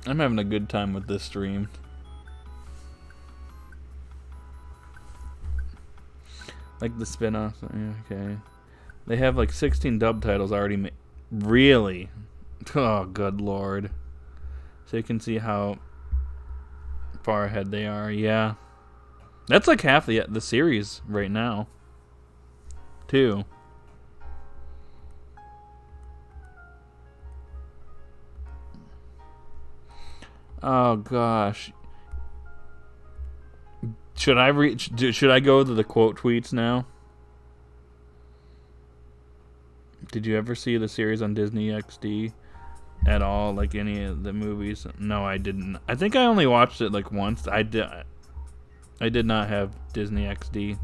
I'm having a good time with this stream. Like the spin-offs. Okay. They have like 16 dub titles already made. Really? Oh, good lord. So you can see how far ahead they are. Yeah. That's like half the series right now. Too. Oh gosh. Should I go to the quote tweets now? Did you ever see the series on Disney XD at all, like any of the movies? No, I didn't. I think I only watched it like once. I did not have Disney XD.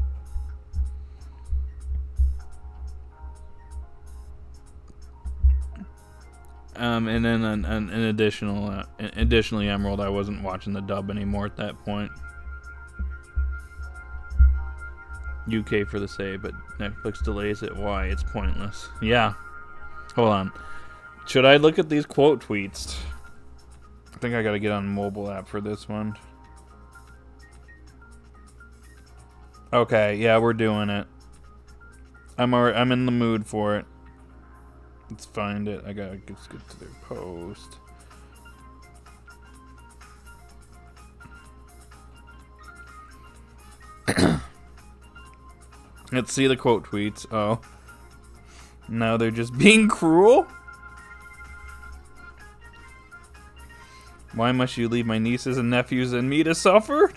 And then an additionally, Emerald, I wasn't watching the dub anymore at that point. UK for the save, but Netflix delays it. Why? It's pointless. Yeah. Hold on. Should I look at these quote tweets? I think I gotta get on mobile app for this one. Okay, yeah, we're doing it. I'm in the mood for it. Let's find it. I gotta get to their post. Let's see the quote tweets. Oh. Now they're just being cruel? Why must you leave my nieces and nephews and me to suffer?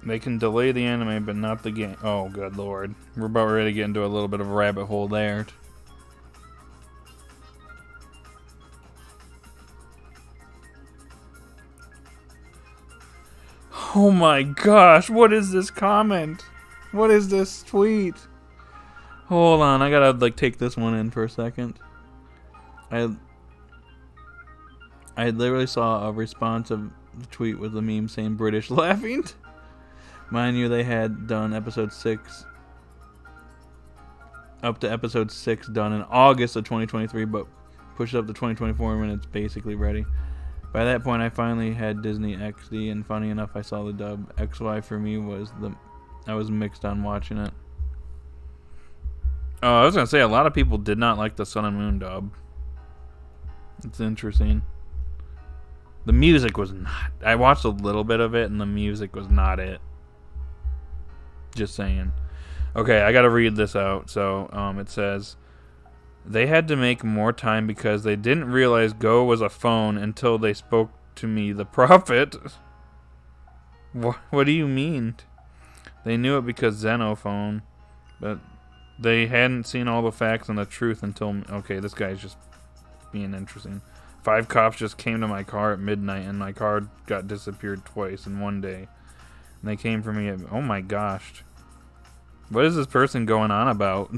They can delay the anime, but not the game. Oh, good lord. We're about ready to get into a little bit of a rabbit hole there. Oh my gosh, what is this comment? What is this tweet? Hold on, I gotta like take this one in for a second. I literally saw a response of the tweet with a meme saying British laughing. Mind you, they had done episode 6 up to episode 6 done in August of 2023, but pushed up to 2024 when it's basically ready. By that point, I finally had Disney XD, and funny enough, I saw the dub. XY for me was I was mixed on watching it. Oh, I was gonna say a lot of people did not like the Sun and Moon dub. It's interesting. The music was not. I watched a little bit of it, and the music was not it. Just saying. Okay, I gotta read this out. So, it says, they had to make more time because they didn't realize Go was a phone until they spoke to me, the prophet. What do you mean? They knew it because Xenophone, but they hadn't seen all the facts and the truth until... Okay, this guy's just being interesting. 5 cops just came to my car at midnight, and my car got disappeared twice in one day. And they came for me at... Oh my gosh. What is this person going on about?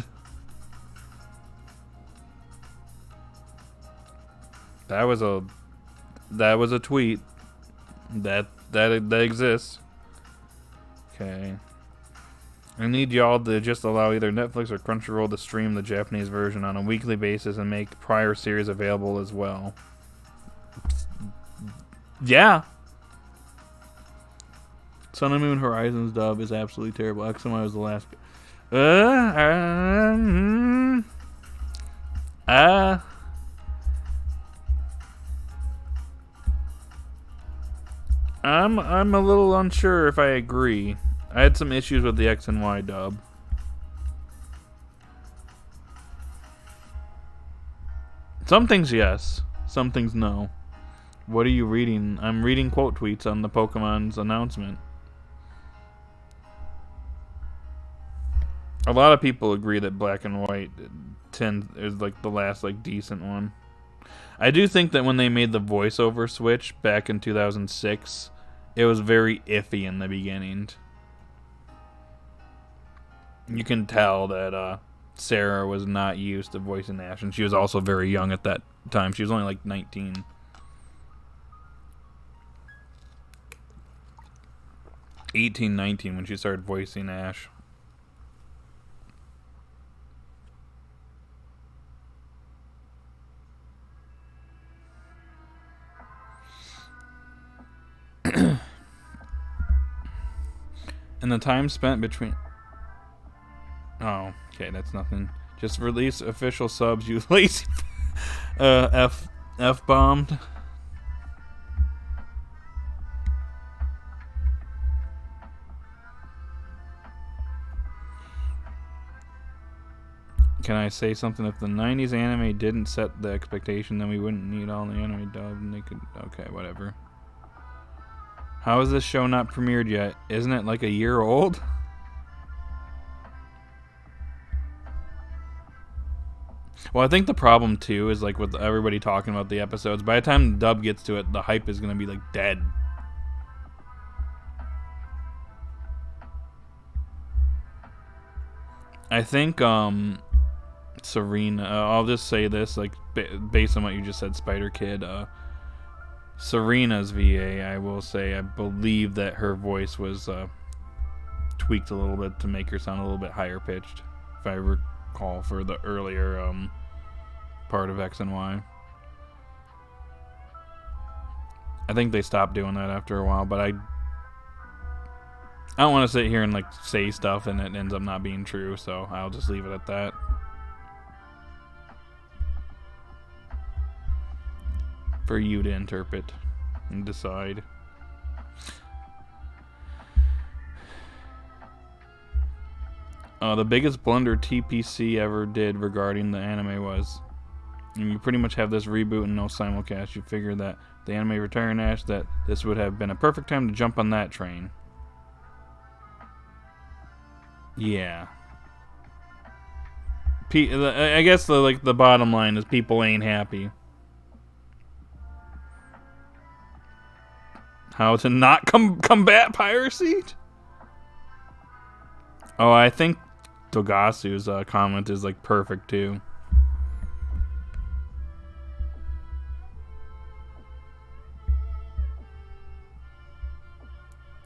That was a tweet. That exists. Okay. I need y'all to just allow either Netflix or Crunchyroll to stream the Japanese version on a weekly basis and make prior series available as well. Yeah. Sun and Moon Horizons dub is absolutely terrible. XMI was the last. I'm a little unsure if I agree. I had some issues with the X and Y dub. Some things yes, some things no. What are you reading? I'm reading quote tweets on the Pokemon's announcement. A lot of people agree that Black and White is like the last like decent one. I do think that when they made the voiceover switch back in 2006, it was very iffy in the beginning. You can tell that Sarah was not used to voicing Ash, and she was also very young at that time. She was only like 19. (18, 19) when she started voicing Ash. And the time spent between... Oh, okay, that's nothing. Just release official subs, you lazy... F-bombed. Can I say something? If the 90s anime didn't set the expectation, then we wouldn't need all the anime dubbed, and they could... Okay, whatever. How is this show not premiered yet? Isn't it like a year old? Well, I think the problem too is like with everybody talking about the episodes, by the time the dub gets to it, the hype is going to be like dead. I think Serena, I'll just say this, like based on what you just said, Spider Kid, Serena's VA, I will say, I believe that her voice was tweaked a little bit to make her sound a little bit higher pitched, if I recall, for the earlier part of X and Y. I think they stopped doing that after a while, but I don't want to sit here and like say stuff and it ends up not being true, so I'll just leave it at that. For you to interpret. and decide. The biggest blunder TPC ever did regarding the anime was, and you pretty much have this reboot and no simulcast. You figure that the anime retiring Ash, that this would have been a perfect time to jump on that train. Yeah. I guess the bottom line is people ain't happy. How to not combat piracy? Oh, I think Dogasu's comment is like perfect too.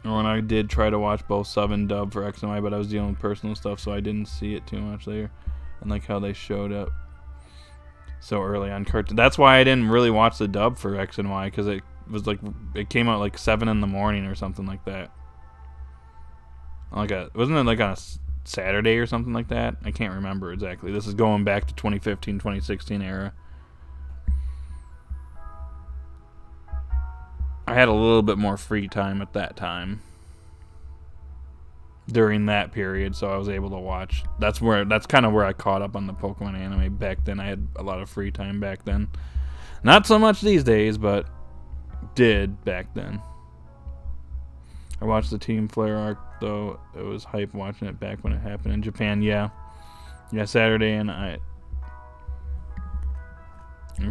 When I did try to watch both sub and dub for X and Y, but I was dealing with personal stuff, so I didn't see it too much there. And like how they showed up so early on cartoon. That's why I didn't really watch the dub for X and Y, because it was like it came out like 7 in the morning or something like that. Wasn't it like on a Saturday or something like that? I can't remember exactly. This is going back to 2015, 2016 era. I had a little bit more free time at that time. During that period, so I was able to watch. That's kind of where I caught up on the Pokemon anime back then. I had a lot of free time back then. Not so much these days, but did back then. I watched the Team Flare arc, though. It was hype watching it back when it happened in Japan. Yeah, Saturday and I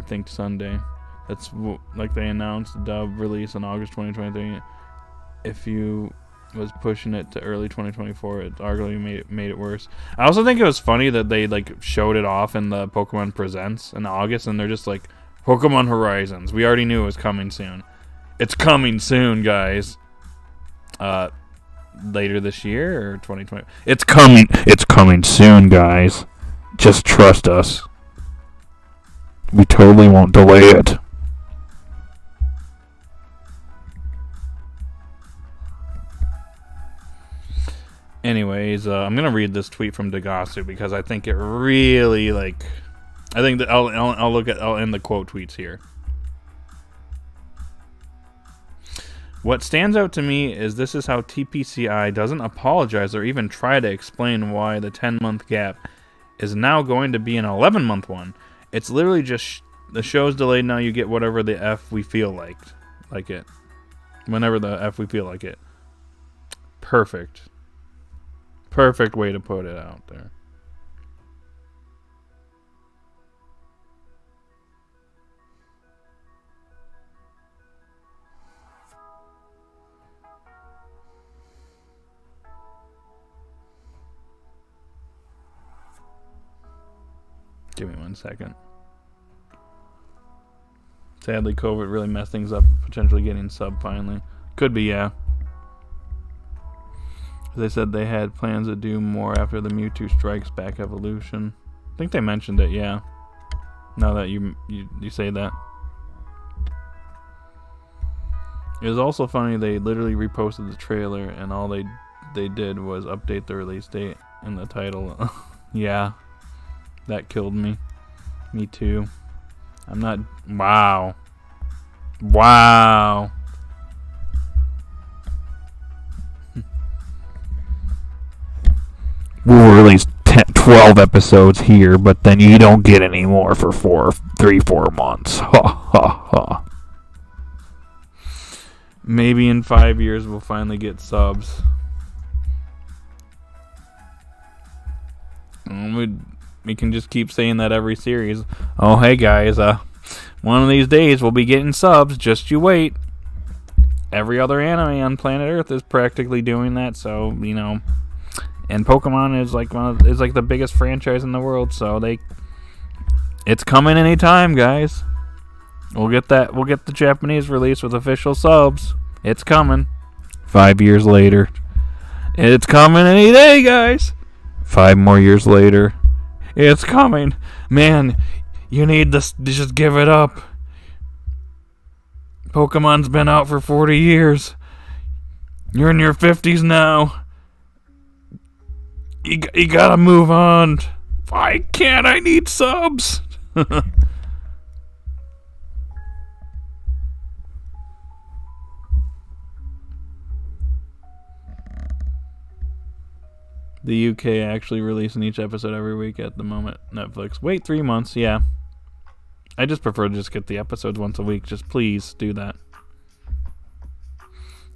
think Sunday. That's like they announced the dub release in August 2023. If you was pushing it to early 2024, it arguably made it worse. I also think it was funny that they like showed it off in the Pokemon Presents in August, and they're just like, Pokemon Horizons. We already knew it was coming soon. It's coming soon, guys. Later this year or 2020. It's coming soon, guys. Just trust us. We totally won't delay it. Anyways, I'm gonna read this tweet from Degasu because I think it really I think that I'll end the quote tweets here. What stands out to me is this is how TPCI doesn't apologize or even try to explain why the 10-month gap is now going to be an 11-month one. It's literally just the show's delayed. Now you get whatever the F we feel like it. Whenever the F we feel like it. Perfect way to put it out there. Give me 1 second. Sadly, COVID really messed things up, potentially getting sub finally. Could be, yeah. They said they had plans to do more after the Mewtwo Strikes Back evolution. I think they mentioned it, yeah. Now that you say that. It was also funny, they literally reposted the trailer and all they did was update the release date and the title. Yeah. That killed me. Me too. I'm not... Wow. We'll release 12 episodes here, but then you don't get any more for 4 months. Ha ha ha. Maybe in 5 years we'll finally get subs. We can just keep saying that every series. Oh, hey guys, one of these days we'll be getting subs. Just you wait. Every other anime on planet Earth is practically doing that, so you know. And Pokemon is like the biggest franchise in the world, so it's coming anytime, guys. We'll get the Japanese release with official subs. It's coming. 5 years later. It's coming any day, guys. 5 more years later. It's coming. Man, you need this. Just give it up. Pokemon's been out for 40 years. You're in your 50s now. You gotta move on. Why can't I need subs? The UK actually releasing each episode every week at the moment. Netflix. Wait 3 months, yeah. I just prefer to just get the episodes once a week. Just please do that.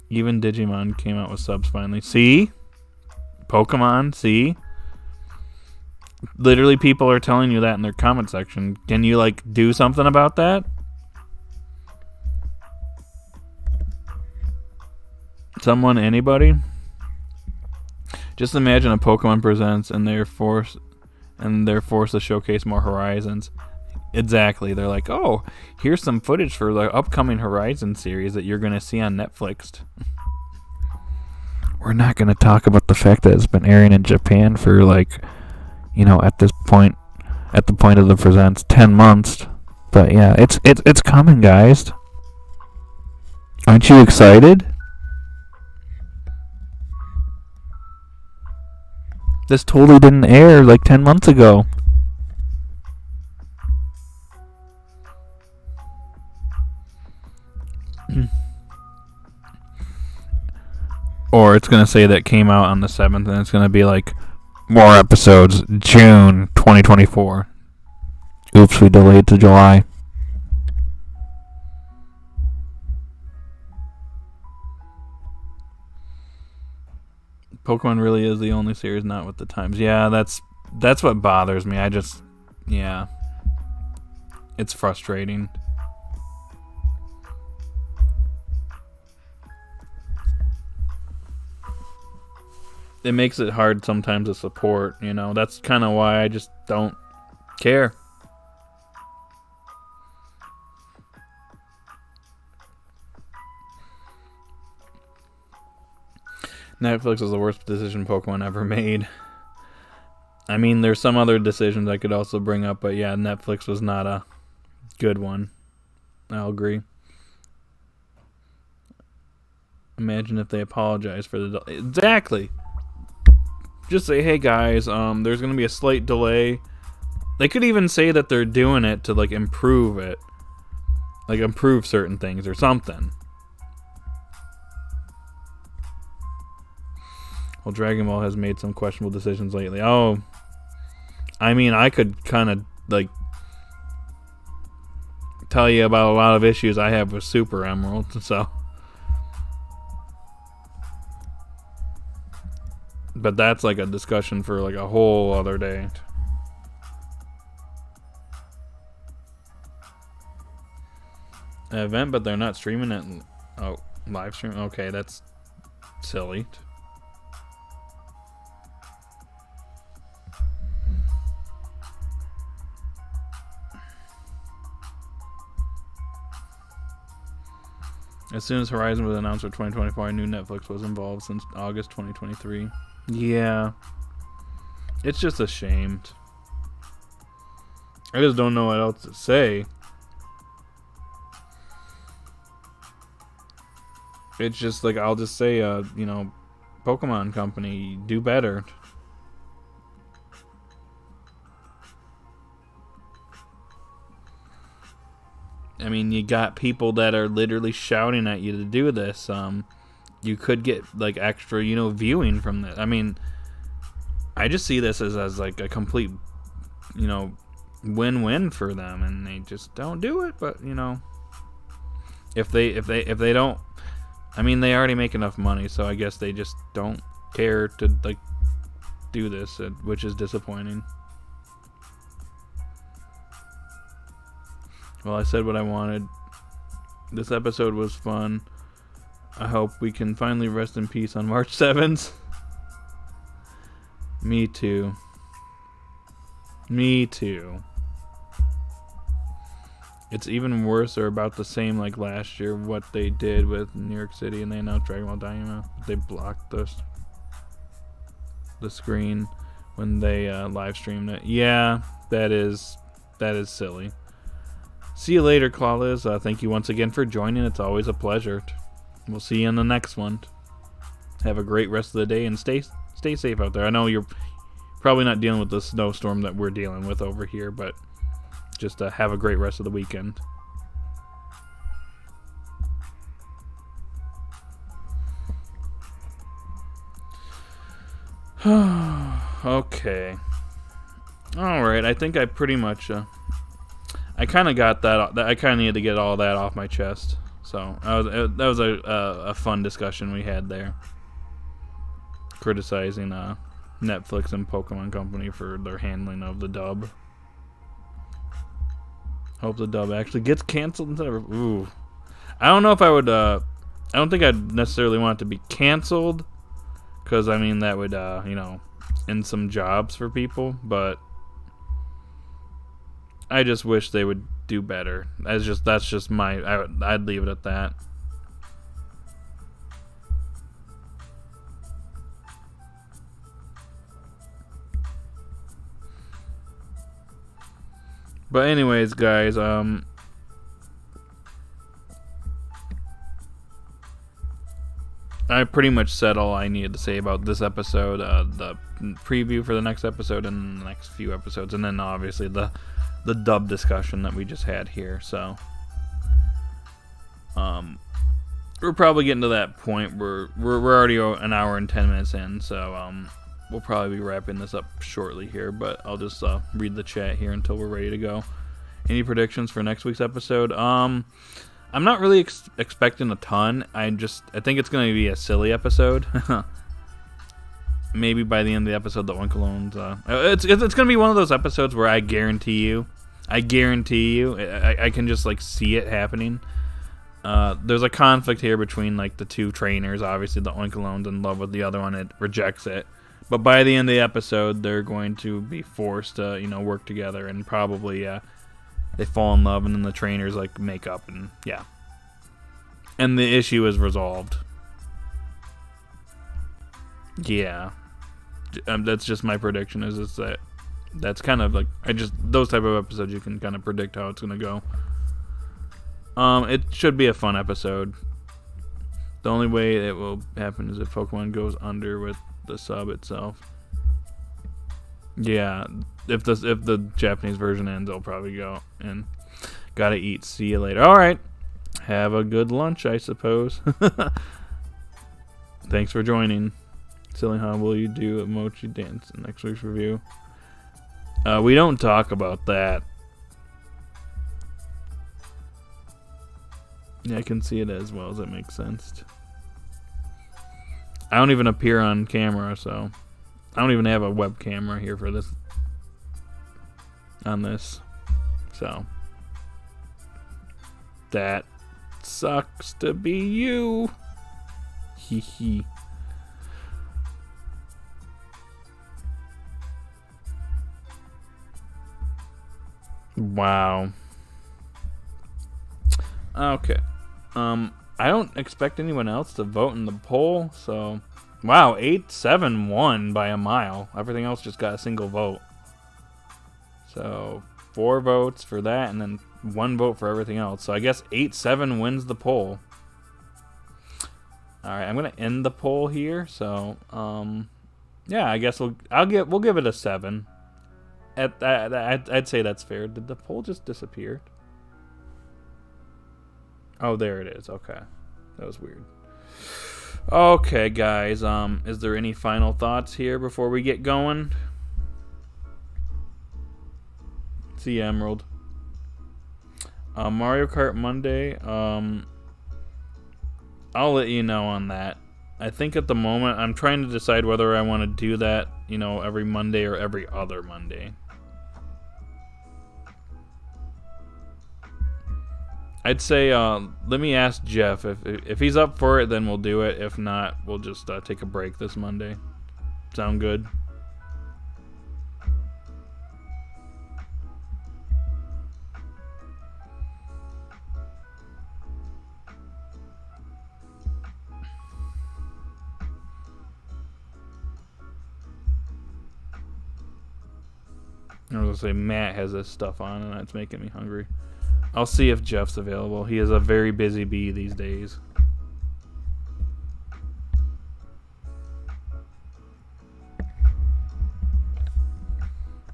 Even Digimon came out with subs finally. See? Pokemon, see? Literally people are telling you that in their comment section. Can you, like, do something about that? Someone, anybody? Just imagine a Pokemon presents and they're forced to showcase more Horizons. Exactly. They're like, oh, here's some footage for the upcoming Horizon series that you're going to see on Netflix. We're not going to talk about the fact that it's been airing in Japan for, like, you know, at the point of the presents, 10 months. But yeah, it's coming, guys. Aren't you excited? This totally didn't air like 10 months ago. Or it's going to say that came out on the 7th and it's going to be like more episodes June 2024. Oops, we delayed to July. Pokemon really is the only series not with the times. Yeah, that's what bothers me. Yeah. It's frustrating. It makes it hard sometimes to support, you know. That's kind of why I just don't care. Netflix is the worst decision Pokemon ever made. I mean, there's some other decisions I could also bring up, but yeah, Netflix was not a good one. I'll agree. Imagine if they apologize for the delay. Exactly. Just say, hey guys, there's going to be a slight delay. They could even say that they're doing it to, like, improve it. Like, improve certain things or something. Well, Dragon Ball has made some questionable decisions lately. Oh, I mean, I could kind of, like, tell you about a lot of issues I have with Super Emerald, so. But that's, like, a discussion for, like, a whole other day. An event, but they're not streaming it. Oh, live stream? Okay, that's silly. As soon as Horizon was announced for 2024, I knew Netflix was involved since August 2023. Yeah. It's just a shame. I just don't know what else to say. It's just like, I'll just say, you know, Pokemon Company, do better. I mean, you got people that are literally shouting at you to do this. You could get, like, extra, you know, viewing from this. I mean, I just see this as like a complete, you know, win-win for them, and they just don't do it. But, you know, if they don't, I mean, they already make enough money, so I guess they just don't care to, like, do this, which is disappointing. Well, I said what I wanted. This episode was fun. I hope we can finally rest in peace on March 7th. Me too. Me too. It's even worse or about the same like last year, what they did with New York City, and they announced Dragon Ball Dynamo. They blocked the screen when they live streamed it. Yeah, that is silly. See you later, Clawliz. Thank you once again for joining. It's always a pleasure. We'll see you in the next one. Have a great rest of the day and stay safe out there. I know you're probably not dealing with the snowstorm that we're dealing with over here, but just have a great rest of the weekend. Okay. Alright, I think I pretty much... I kind of got that. I kind of needed to get all that off my chest. So that was a fun discussion we had there. Criticizing Netflix and Pokemon Company for their handling of the dub. Hope the dub actually gets canceled instead of... Ooh. I don't know if I would... I don't think I'd necessarily want it to be canceled. Because, I mean, that would, you know, end some jobs for people. But I just wish they would do better. That's just my... I'd leave it at that. But anyways, guys, I pretty much said all I needed to say about this episode, the preview for the next episode and the next few episodes, and then obviously the dub discussion that we just had here. So we're probably getting to that point where we're already an hour and 10 minutes in, so we'll probably be wrapping this up shortly here, but I'll just read the chat here until we're ready to go. Any predictions for next week's episode? I'm not really expecting a ton. I think it's going to be a silly episode. Maybe by the end of the episode, the Oinkolones... it's going to be one of those episodes where I guarantee you, I can just, like, see it happening. There's a conflict here between, like, the two trainers. Obviously, the Oinkolone's in love with the other one. It rejects it. But by the end of the episode, they're going to be forced to, you know, work together, and probably they fall in love, and then the trainers, like, make up, and yeah. And the issue is resolved. Yeah. That's just my prediction, is that's kind of like, those type of episodes you can kind of predict how it's going to go. It should be a fun episode. The only way it will happen is if Pokemon goes under with the sub itself. Yeah, if the Japanese version ends, I'll probably go and gotta eat. See you later. All right, have a good lunch, I suppose. Thanks for joining. Silly, how will you do a mochi dance in next week's review? We don't talk about that. Yeah, I can see it as well as it makes sense. I don't even appear on camera, so I don't even have a web camera here for this. On this. So that sucks to be you. Hee hee. Wow. Okay. I don't expect anyone else to vote in the poll, so... Wow, 8-7 won by a mile. Everything else just got a single vote. So, 4 votes for that, and then 1 vote for everything else. So I guess 8-7 wins the poll. Alright, I'm gonna end the poll here, so, yeah, I guess we'll give it a 7. I'd say that's fair. Did the poll just disappear? Oh, there it is. Okay. That was weird. Okay, guys. Is there any final thoughts here before we get going? See you, Emerald. Mario Kart Monday. I'll let you know on that. I think at the moment I'm trying to decide whether I want to do that, you know, every Monday or every other Monday. I'd say, let me ask Jeff. If he's up for it, then we'll do it. If not, we'll just take a break this Monday. Sound good? I was going to say, Matt has this stuff on, and that's making me hungry. I'll see if Jeff's available. He is a very busy bee these days.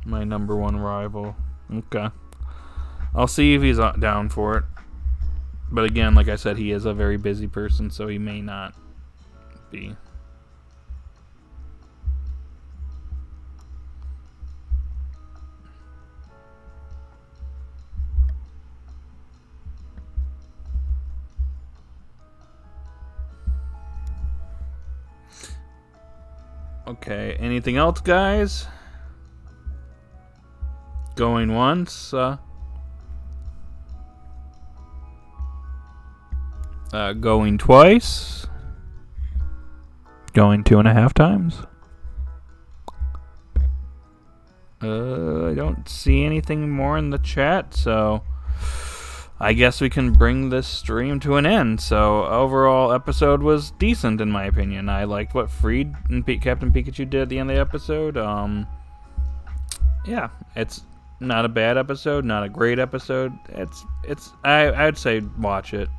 My #1 rival. Okay. I'll see if he's down for it. But again, like I said, he is a very busy person, so he may not be. Okay, anything else, guys? Going once. Going twice. Going 2.5 times. I don't see anything more in the chat, so I guess we can bring this stream to an end. So overall episode was decent in my opinion. I liked what Freed and Captain Pikachu did at the end of the episode. Yeah, it's not a bad episode, not a great episode. I'd say watch it.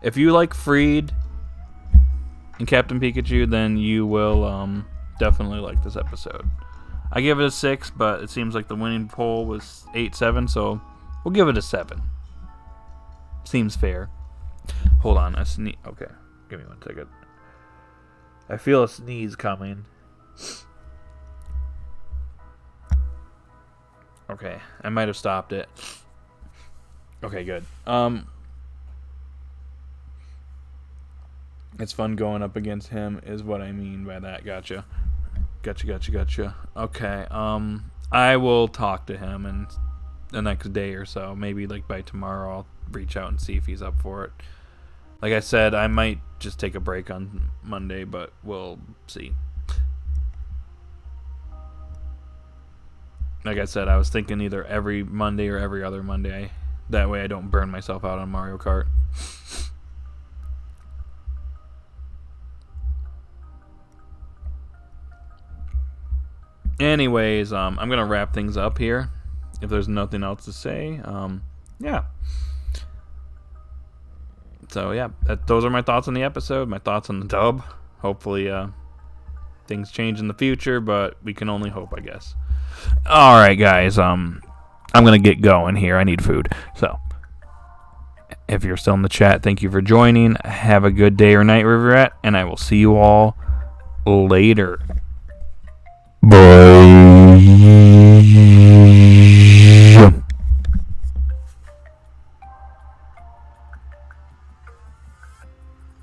If you like Freed and Captain Pikachu, then you will definitely like this episode. I give it a 6, but it seems like the winning poll was 8-7, so we'll give it a 7. Seems fair. Hold on, I sneeze. Okay, give me 1 second. I feel a sneeze coming. Okay, I might have stopped it. Okay, good. It's fun going up against him, is what I mean by that. Gotcha. Okay, I will talk to him in the next day or so. Maybe like by tomorrow I'll reach out and see if he's up for it. Like I said, I might just take a break on Monday, but we'll see. Like I said, I was thinking either every Monday or every other Monday. That way I don't burn myself out on Mario Kart. Anyways, I'm going to wrap things up here. If there's nothing else to say, yeah. So, yeah, those are my thoughts on the episode, my thoughts on the dub. Hopefully, things change in the future, but we can only hope, I guess. All right, guys, I'm going to get going here. I need food. So, if you're still in the chat, thank you for joining. Have a good day or night wherever you're at, and I will see you all later. Bye.